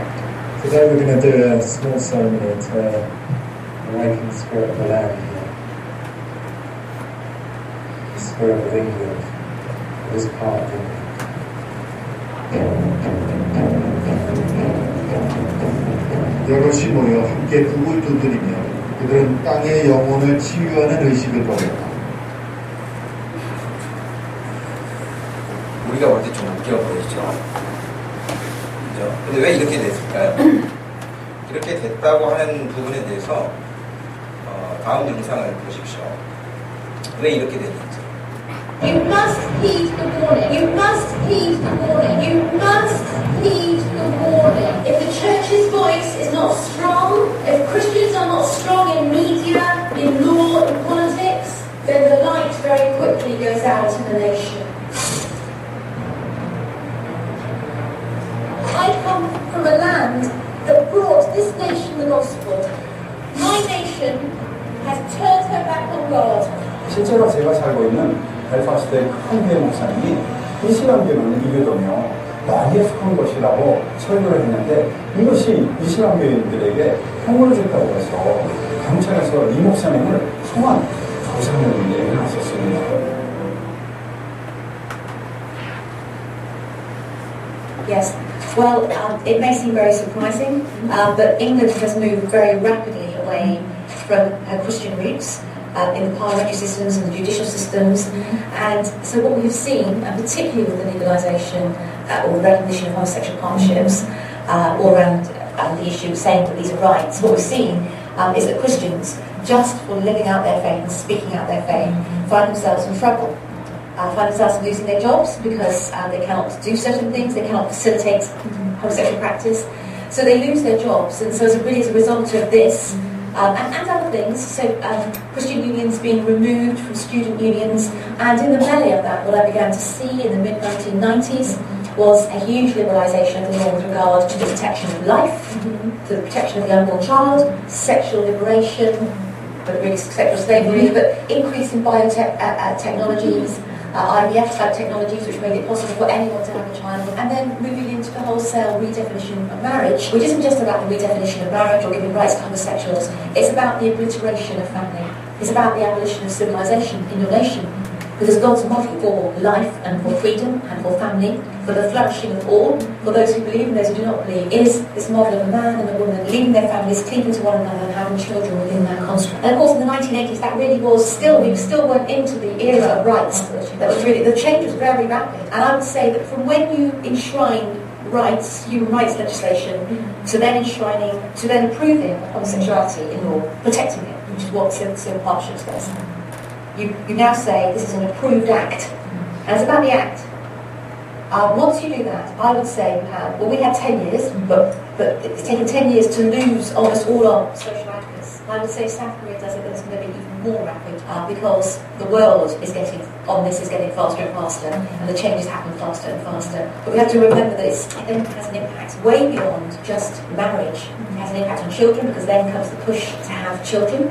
Speaker 6: Today we're going to do a small ceremony to awaken the spirit of the land, the spirit of England, this part of England.
Speaker 3: 여럿이 모여 함께 북을 두드리며 그들은 땅의 영혼을 치유하는 의식을 벌였다.
Speaker 2: 우리가 볼 때 좀 웃겨 보이죠. 그죠? 근데 왜 이렇게 됐을까요? 이렇게 됐다고 하는 부분에 대해서 다음 영상을 보십시오. 왜 이렇게 됐는지.
Speaker 4: You must heed the warning. You must heed the warning. You must heed the warning. If the church's voice is not strong, if Christians are not strong in media, in law, in politics, then the light very quickly goes out in the nation. I come from a land that brought this nation the gospel. My nation has turned her back on God.
Speaker 7: 실제로 제가 살고 있는 벨파스트의 큰 교회 목사님이 이슬람교는 이교도며 많이 속한 것이라고 설교를 했는데 이것이 이슬람교인들에게 형벌을 줬다고 해서 경찰에서 이 목사님을 소환 조사하는 얘기를 하셨습니다.
Speaker 8: Yes. Well, it may seem very surprising, but England has moved very rapidly away from her Christian roots in the parliamentary systems and the judicial systems. And so what we've seen, and particularly with the legalisation or the recognition of homosexual partnerships, or around the issue of saying that these are rights, what we've seen is that Christians, just for living out their faith and speaking out their faith, find themselves in trouble. Find themselves losing their jobs because they cannot do certain things, they cannot facilitate homosexual practice, so they lose their jobs. And so as a result of this, and other things, so Christian unions being removed from student unions, and in the belly of that, what I began to see in the mid-1990s was a huge liberalisation of the law with regard to the protection of life, to the protection of the unborn child, sexual liberation, but really sexual slavery, but increase in biotech technologies, IVF-type technologies which made it possible for anyone to have a child, and then moving into the wholesale redefinition of marriage, which isn't just about the redefinition of marriage or giving rights to homosexuals, it's about the obliteration of family. It's about the abolition of civilization in your nation. because God's model for life and for freedom and for family, for the flourishing of all, for those who believe and those who do not believe, is this model of a man and a woman leaving their families, cleaving to one another and having children within that construct. And of course in the 1980s that really was we still weren't into the era of rights. That was really, the change was very rapid. And I would say that from when you enshrine rights, human rights legislation, to then enshrining, to then approving homosexuality in law, protecting it, which is what civil partnerships does. You now say this is an approved act, and it's about the act. Once you do that, I would say we had 10 years, but it's taken 10 years to lose almost all our social actors. I would say South Korea does it, but it's going to be even more rapid because the world is getting faster and faster, and the changes happen faster and faster. But we have to remember that it has an impact way beyond just marriage. It has an impact on children, because then comes the push to have children,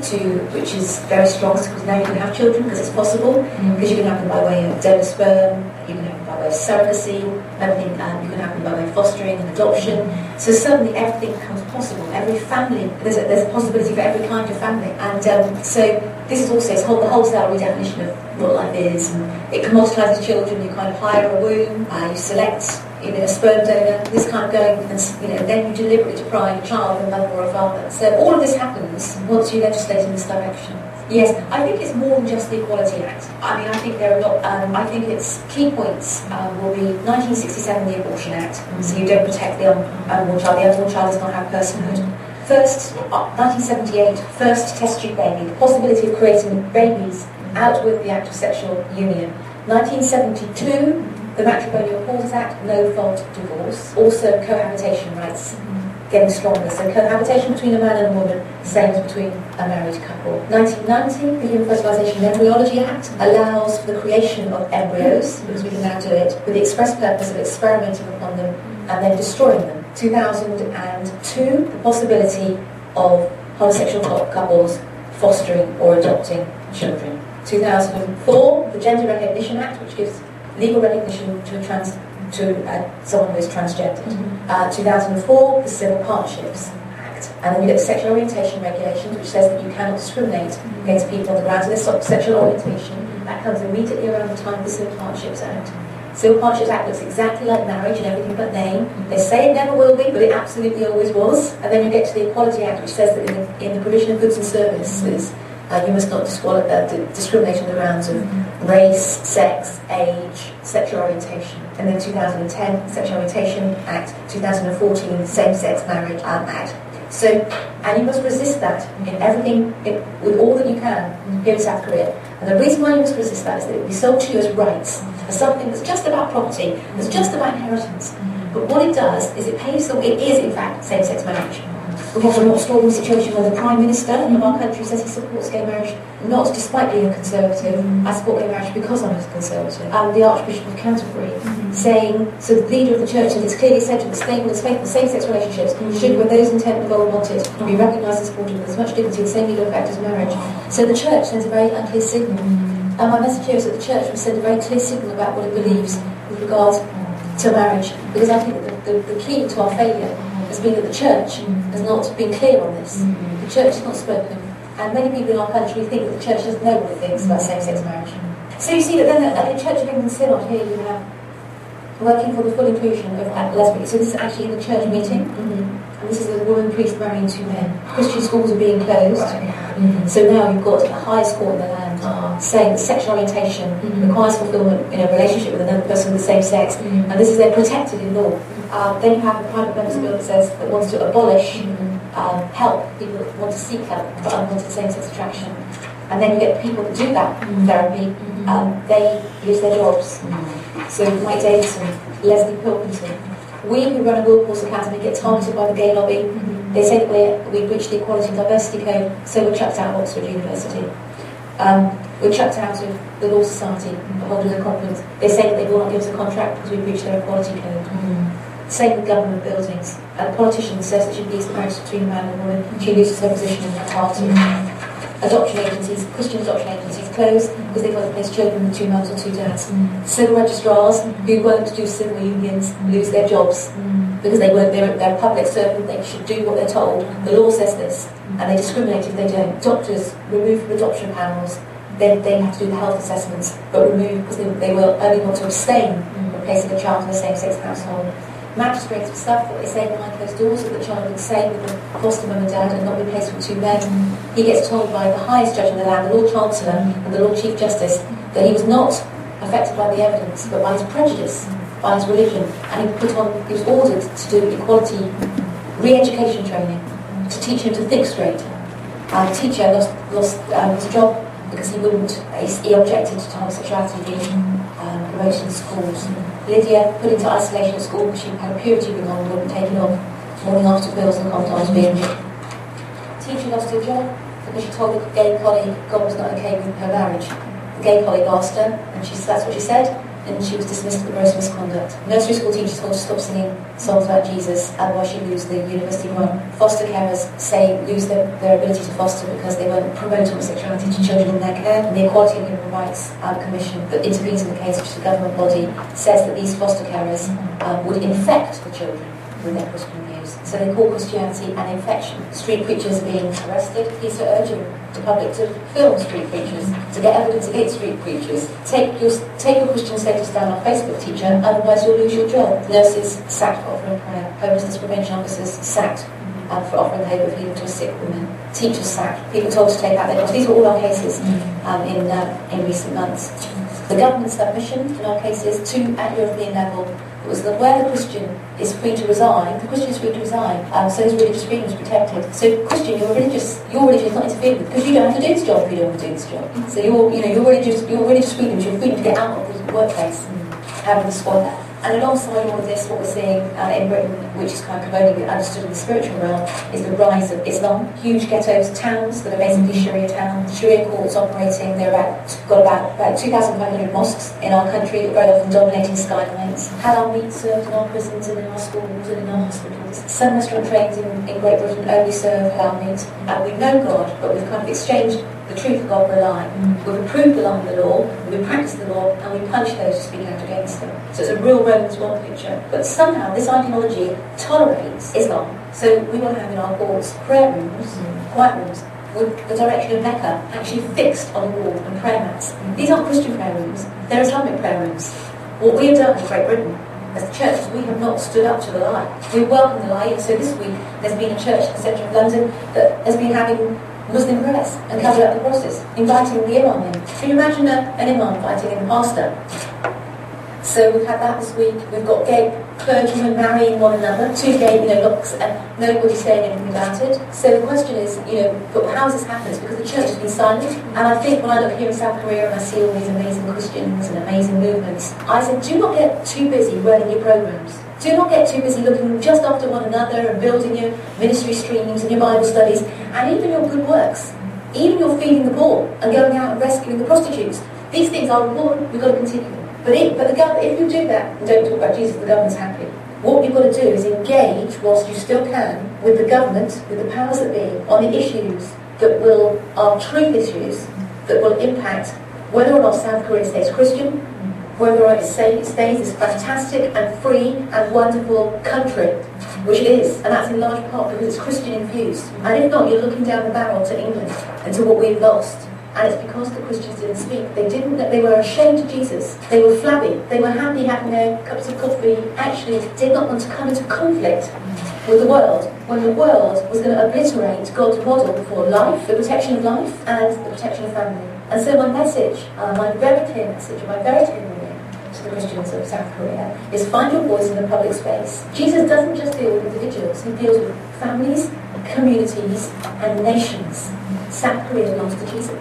Speaker 8: which is very strong, because now you can have children because it's possible, because you can have them by way of donor sperm, you can have them by way of surrogacy, you can have them by way of fostering and adoption. So suddenly everything becomes possible. Every family, there's a possibility for every kind of family, and so this is also the wholesale redefinition of what life is. And it commoditizes children. You kind of hire a womb, you select a sperm donor, this kind of going, and then you deliberately deprive a child of a mother or a father. So all of this happens once you legislate in this direction. Yes, I think it's more than just the Equality Act. I mean, I think there are a lot. I think its key points will be 1967, the Abortion Act. So you don't protect the unborn child. The unborn child does not have personhood. First, 1978, first test tube baby, the possibility of creating babies out with the act of sexual union. 1972, the Matrimonial Causes Act, no-fault divorce. Also, cohabitation rights getting stronger. So cohabitation between a man and a woman, same as between a married couple. 1990, the Human Fertilisation and Embryology Act allows for the creation of embryos, because we can now do it, with the express purpose of experimenting upon them and then destroying them. 2002, the possibility of homosexual couples fostering or adopting children. 2004, the Gender Recognition Act, which gives legal recognition to someone who is transgendered. 2004, the Civil Partnerships Act. And then you get the Sexual Orientation Regulations, which says that you cannot discriminate against people on the grounds of their sexual orientation. That comes immediately around the time of the Civil Partnerships Act. Civil Partnerships Act looks exactly like marriage and everything but name. They say it never will be, but it absolutely always was. And then you get to the Equality Act, which says that in the provision of goods and services, you must not discriminate on the grounds of race, sex, age, sexual orientation. And then 2010, Sexual Orientation Act, 2014, Same-Sex Marriage Act. So, and you must resist that in everything, with all that you can here in South Korea. And the reason why you must resist that is that it will be sold to you as rights, as something that's just about property, that's just about inheritance. But what it does is it is in fact same-sex marriage. We have an extraordinary situation where the Prime Minister of our country says he supports gay marriage, not despite being a Conservative. I support gay marriage because I'm a Conservative. And the Archbishop of Canterbury saying, so the leader of the church, and it's clearly said to the stable and faithful same-sex relationships should, when those intent and goal wanted, be recognised and supported with as much dignity and same legal effect as marriage. So the church sends a very unclear signal. And my message here is that the church will send a very clear signal about what it believes with regard to marriage, because I think that the key to our failure has been that the church has not been clear on this. The church has not spoken, and many people in our country think that the church doesn't know what it thinks about same-sex marriage. So you see that then at the Church of England Synod here you have working for the full inclusion of lesbians. So this is actually in the church meeting, and this is a woman priest marrying two men. Christian schools are being closed, so now you've got the highest court in the land saying that sexual orientation requires fulfilment in a relationship with another person of the same sex, and this is then protected in law. Then you have the private member's bill that wants to abolish help, people that want to seek help for unwanted same-sex attraction. And then you get people that do that therapy, they lose their jobs. So Mike Davidson, Leslie Pilkington. We who run a Wilberforce Academy get targeted by the gay lobby. They say that we breached the Equality and Diversity Code, so we're chucked out of Oxford University. We're chucked out of the Law Society for holders of confidence. They say that they will not give us a contract because we breached their Equality Code. Same with government buildings. A politician says that she believes the marriage between a man and a woman, she loses her position in her party. Adoption agencies, Christian adoption agencies close because they've got to place children with two mums or two dads. Civil registrars who won't do civil unions lose their jobs because they're a public servant, they should do what they're told. The law says this, and they discriminate if they don't. Doctors removed from adoption panels they have to do the health assessments, but remove because they will only want to abstain from placing a child in a same-sex household. Magistrates and stuff, what they say behind closed doors, that the child would stay with the foster mum and dad and not be placed with two men. He gets told by the highest judge in the land, the Lord Chancellor and the Lord Chief Justice, that he was not affected by the evidence, but by his prejudice, by his religion, and he was ordered to do equality re-education training to teach him to think straight. The teacher lost his job because he objected to homosexuality being promoted in schools. Lydia put into isolation at school because she had a purity ring on and wasn't taken off. Morning after pills and sometimes binge. Teacher lost her job because she told a gay colleague God was not okay with her marriage. The gay colleague asked her, and that's what she said, and she was dismissed for gross misconduct. Nursery school teachers told her to stop singing songs about Jesus, otherwise she'd lose the university grant. Foster carers lose their ability to foster because they won't promote homosexuality to children in their care. And the Equality and Human Rights Commission that intervenes in the case, which is a government body, says that these foster carers would infect the children with their Christian views. So they call Christianity an infection. Street preachers are being arrested. He's urging the public to film street preachers, to get evidence against street preachers. Take your Christian status down on Facebook, teacher, otherwise you'll lose your job. Nurses sacked for offering prayer. Homelessness prevention officers sacked for offering hope of healing to a sick woman. Teachers sacked. People told to take out their jobs. These were all our cases in recent months. The government's submission in our cases at European level was that where the Christian is free to resign, the Christian is free to resign, so his religious freedom is protected. So Christian, your religion is not interfered with because you don't have to do this job if you don't want to do this job. So your religious freedom is your freedom to get out of the workplace, having the squad. And alongside all of this, what we're seeing in Britain, which is kind of only understood in the spiritual realm, is the rise of Islam. Huge ghettos, towns that are basically Sharia towns. Sharia courts operating. Got about 2,500 mosques in our country, very often dominating skylines. Halal meat served in our prisons and in our schools and in our hospitals. Some restaurant chains in Great Britain only serve halal meat. And we know God, but we've kind of exchanged the truth of God for a lie. We've approved the lie of the law, we've practiced the law, and we punish those who speak out against them. So it's a real Romans 1 picture. But somehow this ideology tolerates Islam. So we will have in our courts prayer rooms, quiet rooms, with the direction of Mecca actually fixed on the wall and prayer mats. These aren't Christian prayer rooms, they're Islamic prayer rooms. What we have done in Great Britain as a church is we have not stood up to the lie. We welcome the lie. So this week there's been a church in the centre of London that has been having Muslim prayers and covered up the crosses, inviting the imam in. Can you imagine an imam inviting in a pastor? So we've had that this week. We've got gay clergymen marrying one another, two gay, looks, and nobody's saying anything about it. So the question is, but how has this happened? It's because the church has been silent. And I think when I look here in South Korea and I see all these amazing Christians and amazing movements, I said, do not get too busy running your programs. Do not get too busy looking just after one another and building your ministry streams and your Bible studies and even your good works. Even your feeding the poor and going out and rescuing the prostitutes. These things are important. We've got to continue. But if you do that and don't talk about Jesus, the government's happy. What you've got to do is engage, whilst you still can, with the government, with the powers that be, on the issues that are truth issues that will impact whether or not South Korea stays Christian, whether or not it stays this fantastic and free and wonderful country, which it is, and that's in large part because it's Christian infused. And if not, you're looking down the barrel to England and to what we've lost. And it's because the Christians didn't speak. They were ashamed of Jesus. They were flabby. They were happy having their cups of coffee. Actually, did not want to come into conflict with the world when the world was going to obliterate God's model for life, the protection of life, and the protection of family. And so my message, my very clear message, my very clear warning to the Christians of South Korea is find your voice in the public space. Jesus doesn't just deal with individuals. He deals with families, communities, and nations. South Korea belongs to Jesus.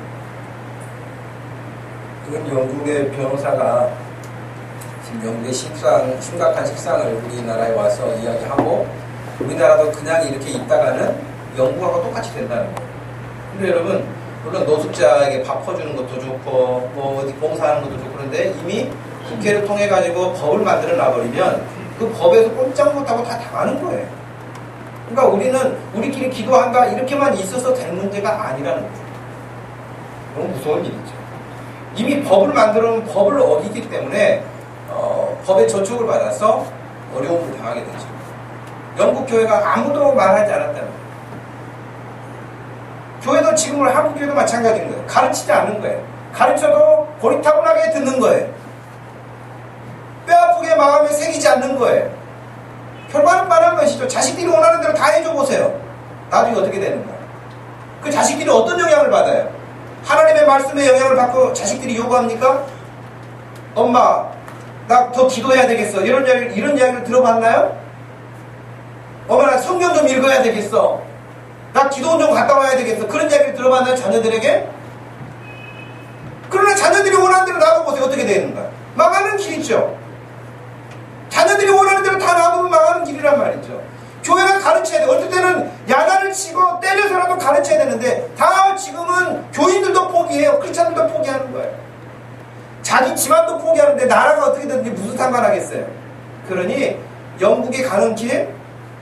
Speaker 2: 지금 영국의 변호사가 지금 영국의 심각한 식상을 우리나라에 와서 이야기하고 우리나라도 그냥 이렇게 있다가는 영국하고 똑같이 된다는 거예요. 근데 여러분 물론 노숙자에게 밥 퍼주는 것도 좋고 뭐 어디 봉사하는 것도 좋고 그런데 이미 국회를 통해 가지고 법을 만들어 놔버리면 그 법에서 꼼짝 못하고 다 당하는 거예요. 그러니까 우리는 우리끼리 기도한다 이렇게만 있어서 될 문제가 아니라는 거죠. 너무 무서운 일이죠. 이미 법을 만들어 놓은 법을 어기기 때문에 법의 저촉을 받아서 어려움을 당하게 되죠. 영국 교회가 아무도 말하지 않았다는 거예요. 교회도 지금은 한국 교회도 마찬가지인 거예요. 가르치지 않는 거예요. 가르쳐도 고리타분하게 듣는 거예요. 뼈아프게 마음에 새기지 않는 거예요. 결과는 뻔한 것이죠. 자식들이 원하는 대로 다 해줘 보세요. 나중에 어떻게 되는가? 그 자식들이 어떤 영향을 받아요? 하나님의 말씀에 영향을 받고 자식들이 요구합니까? 엄마, 나 더 기도해야 되겠어. 이런 이야기를 들어봤나요? 엄마, 나 성경 좀 읽어야 되겠어. 나 기도원 좀 갔다 와야 되겠어. 그런 이야기를 들어봤나요? 자녀들에게? 그러나 자녀들이 원하는 대로 놔둬보세요. 어떻게 되는가? 망하는 길이죠. 자녀들이 원하는 대로 다 놔두면 망하는 길이란 말이죠. 교회가 가르쳐야 돼. 어떨 때는 야단을 치고 때려서라도 가르쳐야 되는데 다 지금은 교인들도 포기해요. 크리스찬들도 포기하는 거예요. 자기 집안도 포기하는데 나라가 어떻게 되는지 무슨 상관하겠어요. 그러니 영국에 가는 길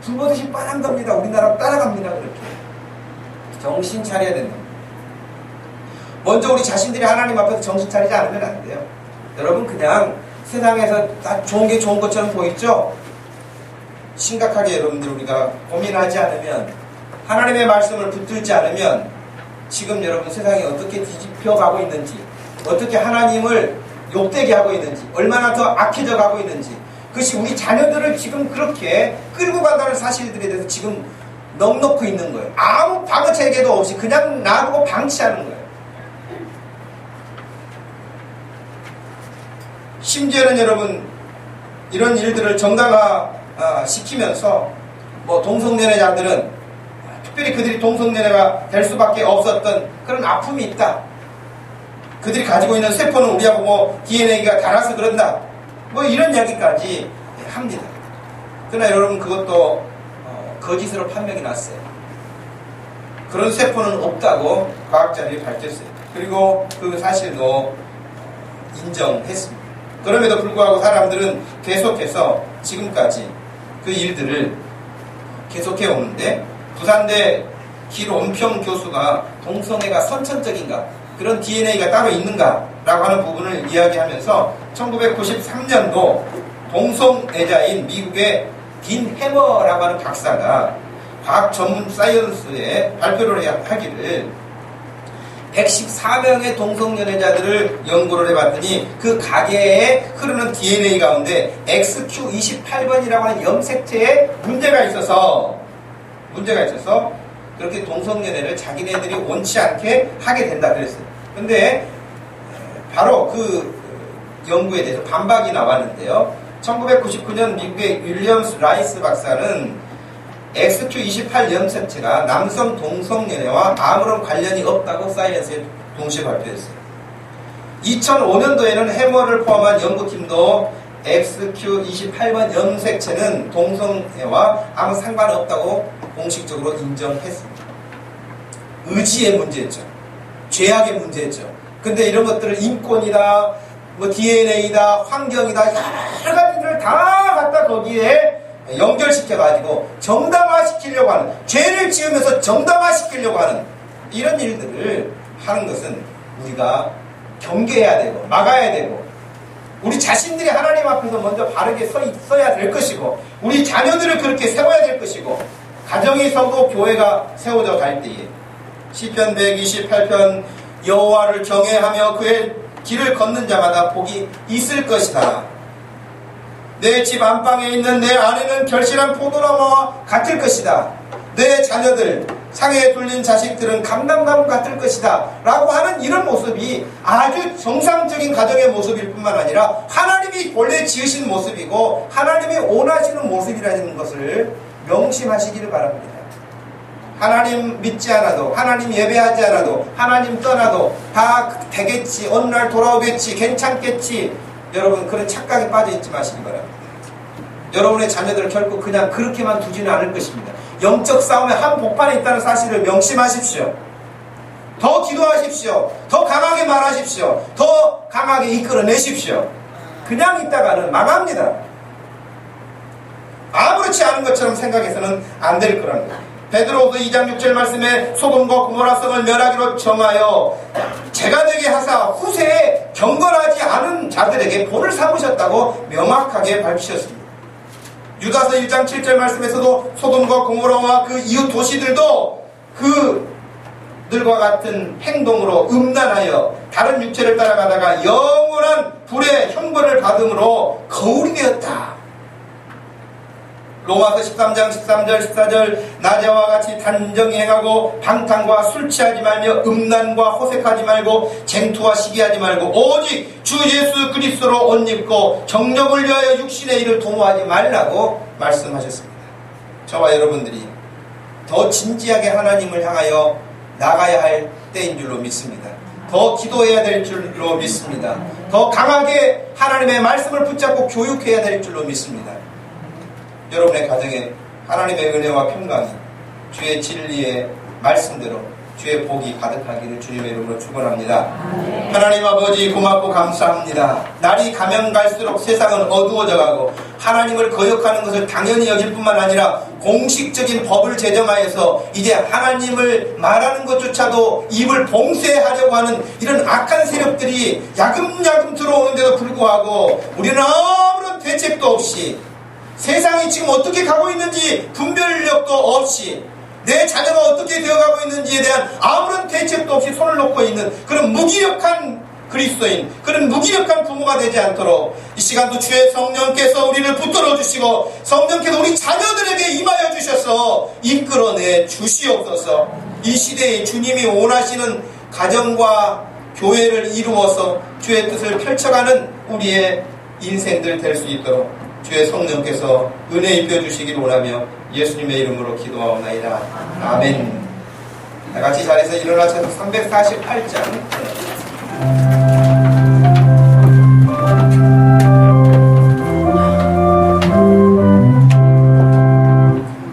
Speaker 2: 불보듯이 뻔한 겁니다. 우리나라 따라갑니다. 그렇게 정신 차려야 된다. 먼저 우리 자신들이 하나님 앞에서 정신 차리지 않으면 안 돼요. 여러분, 그냥 세상에서 다 좋은 게 좋은 것처럼 보이죠? 심각하게 여러분들 우리가 고민하지 않으면, 하나님의 말씀을 붙들지 않으면 지금 여러분 세상이 어떻게 뒤집혀 가고 있는지, 어떻게 하나님을 욕되게 하고 있는지, 얼마나 더 악해져 가고 있는지, 그것이 우리 자녀들을 지금 그렇게 끌고 간다는 사실들에 대해서 지금 넉넉히 있는 거예요. 아무 방어 체계도 없이 그냥 놔두고 방치하는 거예요. 심지어는 여러분 이런 일들을 정당화 시키면서 뭐 동성연애자들은 특별히 그들이 동성연애가 될 수밖에 없었던 그런 아픔이 있다. 그들이 가지고 있는 세포는 우리하고 뭐 DNA가 달아서 그런다. 뭐 이런 이야기까지 합니다. 그러나 여러분 그것도 거짓으로 판명이 났어요. 그런 세포는 없다고 과학자들이 밝혔어요. 그리고 그 사실도 인정했습니다. 그럼에도 불구하고 사람들은 계속해서 지금까지 그 일들을 계속해 오는데, 부산대 길온평 교수가 동성애가 선천적인가, 그런 DNA가 따로 있는가 라고 하는 부분을 이야기하면서 1993년도 동성애자인 미국의 딘 해머라고 하는 박사가 과학 전문 사이언스에 발표를 하기를 114명의 동성연애자들을 연구를 해봤더니 그 가계에 흐르는 DNA 가운데 XQ28번이라고 하는 염색체에 문제가 있어서 그렇게 동성연애를 자기네들이 원치 않게 하게 된다 그랬어요. 근데 바로 그 연구에 대해서 반박이 나왔는데요. 1999년 미국의 윌리엄스 라이스 박사는 XQ28 염색체가 남성 동성연애와 아무런 관련이 없다고 사이언스에 동시에 발표했어요. 2005년도에는 해머를 포함한 연구팀도 XQ28번 염색체는 동성애와 아무 상관없다고 공식적으로 인정했습니다. 의지의 문제였죠. 죄악의 문제였죠. 근데 이런 것들을 인권이다, 뭐 DNA다, 환경이다, 여러 가지를 다 갖다 거기에 연결시켜가지고 정당화시키려고 하는, 죄를 지으면서 정당화시키려고 하는 이런 일들을 하는 것은 우리가 경계해야 되고 막아야 되고, 우리 자신들이 하나님 앞에서 먼저 바르게 서야 될 것이고, 우리 자녀들을 그렇게 세워야 될 것이고, 가정이 서고 교회가 세워져 갈 때에 시편 128편 여호와를 경외하며 그의 길을 걷는 자마다 복이 있을 것이다. 내 집 안방에 있는 내 아내는 결실한 포도나무와 같을 것이다. 내 자녀들, 상에 둘린 자식들은 감람나무 같을 것이다. 라고 하는 이런 모습이 아주 정상적인 가정의 모습일 뿐만 아니라 하나님이 본래 지으신 모습이고 하나님이 원하시는 모습이라는 것을 명심하시기를 바랍니다. 하나님 믿지 않아도, 하나님 예배하지 않아도, 하나님 떠나도 다 되겠지, 어느 날 돌아오겠지, 괜찮겠지, 여러분 그런 착각에 빠져 있지 마시기 바랍니다. 여러분의 자녀들을 결코 그냥 그렇게만 두지는 않을 것입니다. 영적 싸움에 한복판에 있다는 사실을 명심하십시오. 더 기도하십시오. 더 강하게 말하십시오. 더 강하게 이끌어내십시오. 그냥 있다가는 망합니다. 아무렇지 않은 것처럼 생각해서는 안 될 거라는 거예요. 베드로후서 2장 6절 말씀에 소돔과 고모라 성을 멸하기로 정하여 제가 되게 하사 후세에 경건하지 않은 자들에게 본을 삼으셨다고 명확하게 밝히셨습니다. 유다서 1장 7절 말씀에서도 소돔과 고모라와 그 이웃 도시들도 그 들과 같은 행동으로 음란하여 다른 육체를 따라가다가 영원한 불의 형벌을 받음으로 거울이 되었다. 로마서 13장 13절 14절 나자와 같이 단정히 행하고 방탕과 술 취하지 말며 음란과 호색하지 말고 쟁투와 시기하지 말고 오직 주 예수 그리스도로 옷 입고 정욕을 위하여 육신의 일을 도모하지 말라고 말씀하셨습니다. 저와 여러분들이 더 진지하게 하나님을 향하여 나가야 할 때인 줄로 믿습니다. 더 기도해야 될 줄로 믿습니다. 더 강하게 하나님의 말씀을 붙잡고 교육해야 될 줄로 믿습니다. 여러분의 가정에 하나님의 은혜와 평강이 주의 진리의 말씀대로 주의 복이 가득하기를 주님의 이름으로 축원합니다. 하나님 아버지 고맙고 감사합니다. 날이 가면 갈수록 세상은 어두워져가고 하나님을 거역하는 것을 당연히 여길 뿐만 아니라 공식적인 법을 제정하여서 이제 하나님을 말하는 것조차도 입을 봉쇄하려고 하는 이런 악한 세력들이 야금야금 들어오는데도 불구하고 우리는 아무런 대책도 없이 세상이 지금 어떻게 가고 있는지 분별력도 없이 내 자녀가 어떻게 되어가고 있는지에 대한 아무런 대책도 없이 손을 놓고 있는 그런 무기력한 그리스도인, 그런 무기력한 부모가 되지 않도록 이 시간도 주의 성령께서 우리를 붙들어 주시고 성령께서 우리 자녀들에게 임하여 주셔서 이끌어내 주시옵소서. 이 시대에 주님이 원하시는 가정과 교회를 이루어서 주의 뜻을 펼쳐가는 우리의 인생들 될 수 있도록 주의 성령께서 은혜 입혀 주시기를 원하며 예수님의 이름으로 기도하옵나이다. 아멘. 다 같이 자리에서 일어나셔서 348장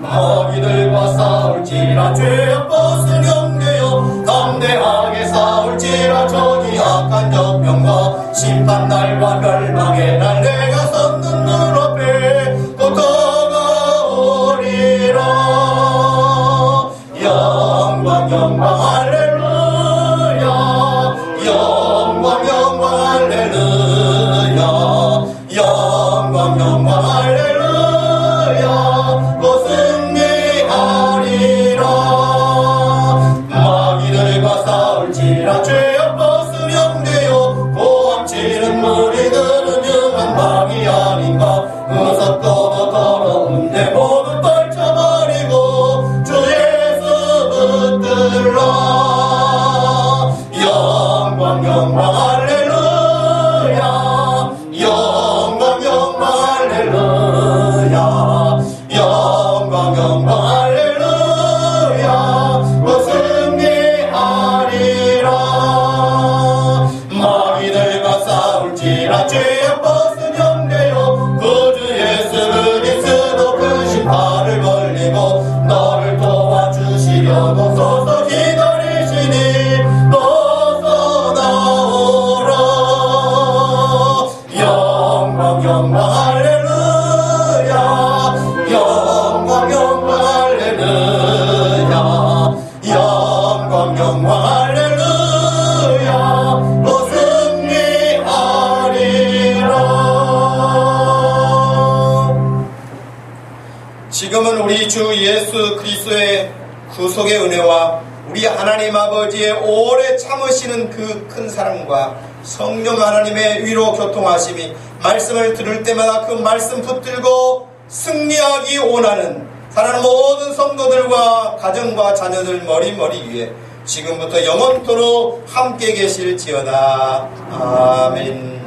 Speaker 9: 마귀들과 싸울지라 죄악 벗은 영되어 담대하게 싸울지라 저기 악한 적병과 심판날과 멸망의 날 내가 섰는 문 앞에 곧 다가오리라. 영광 영광 할렐루야 영광 영광 할렐루야 영광 영광 할렐루야 곧 승리하리라. 마귀들과 싸울지라 죄악 벗은 영되어 고함치는 무리들은 유한 마귀 아닌가. 무섭고도 더러운데 모두 떨쳐버리고 주 예수 붙들라. 영광 영광 할렐루야 영광 영광 할렐루야 영광 영광 할렐루야 곧 승리하리라. 마귀들과 싸울지라 죄악 벗은 영되어 구주 예수 그리스도 그 심판을 걸리고 너를 도와주시려고 서서 기다리시니 너서 나오라. 영광 영광 할렐루야 영광 영광 할렐루야 영광 영광 할렐루야 또 승리하리라.
Speaker 2: 지금은 우리 주 예수 그리스도의 구속의 은혜와 우리 하나님 아버지의 오래 참으시는 그 큰 사랑과 성령 하나님의 위로 교통하심이 말씀을 들을 때마다 그 말씀 붙들고 승리하기 원하는 사랑하는 모든 성도들과 가정과 자녀들 머리머리 위에 지금부터 영원토록 함께 계실지어다. 아멘.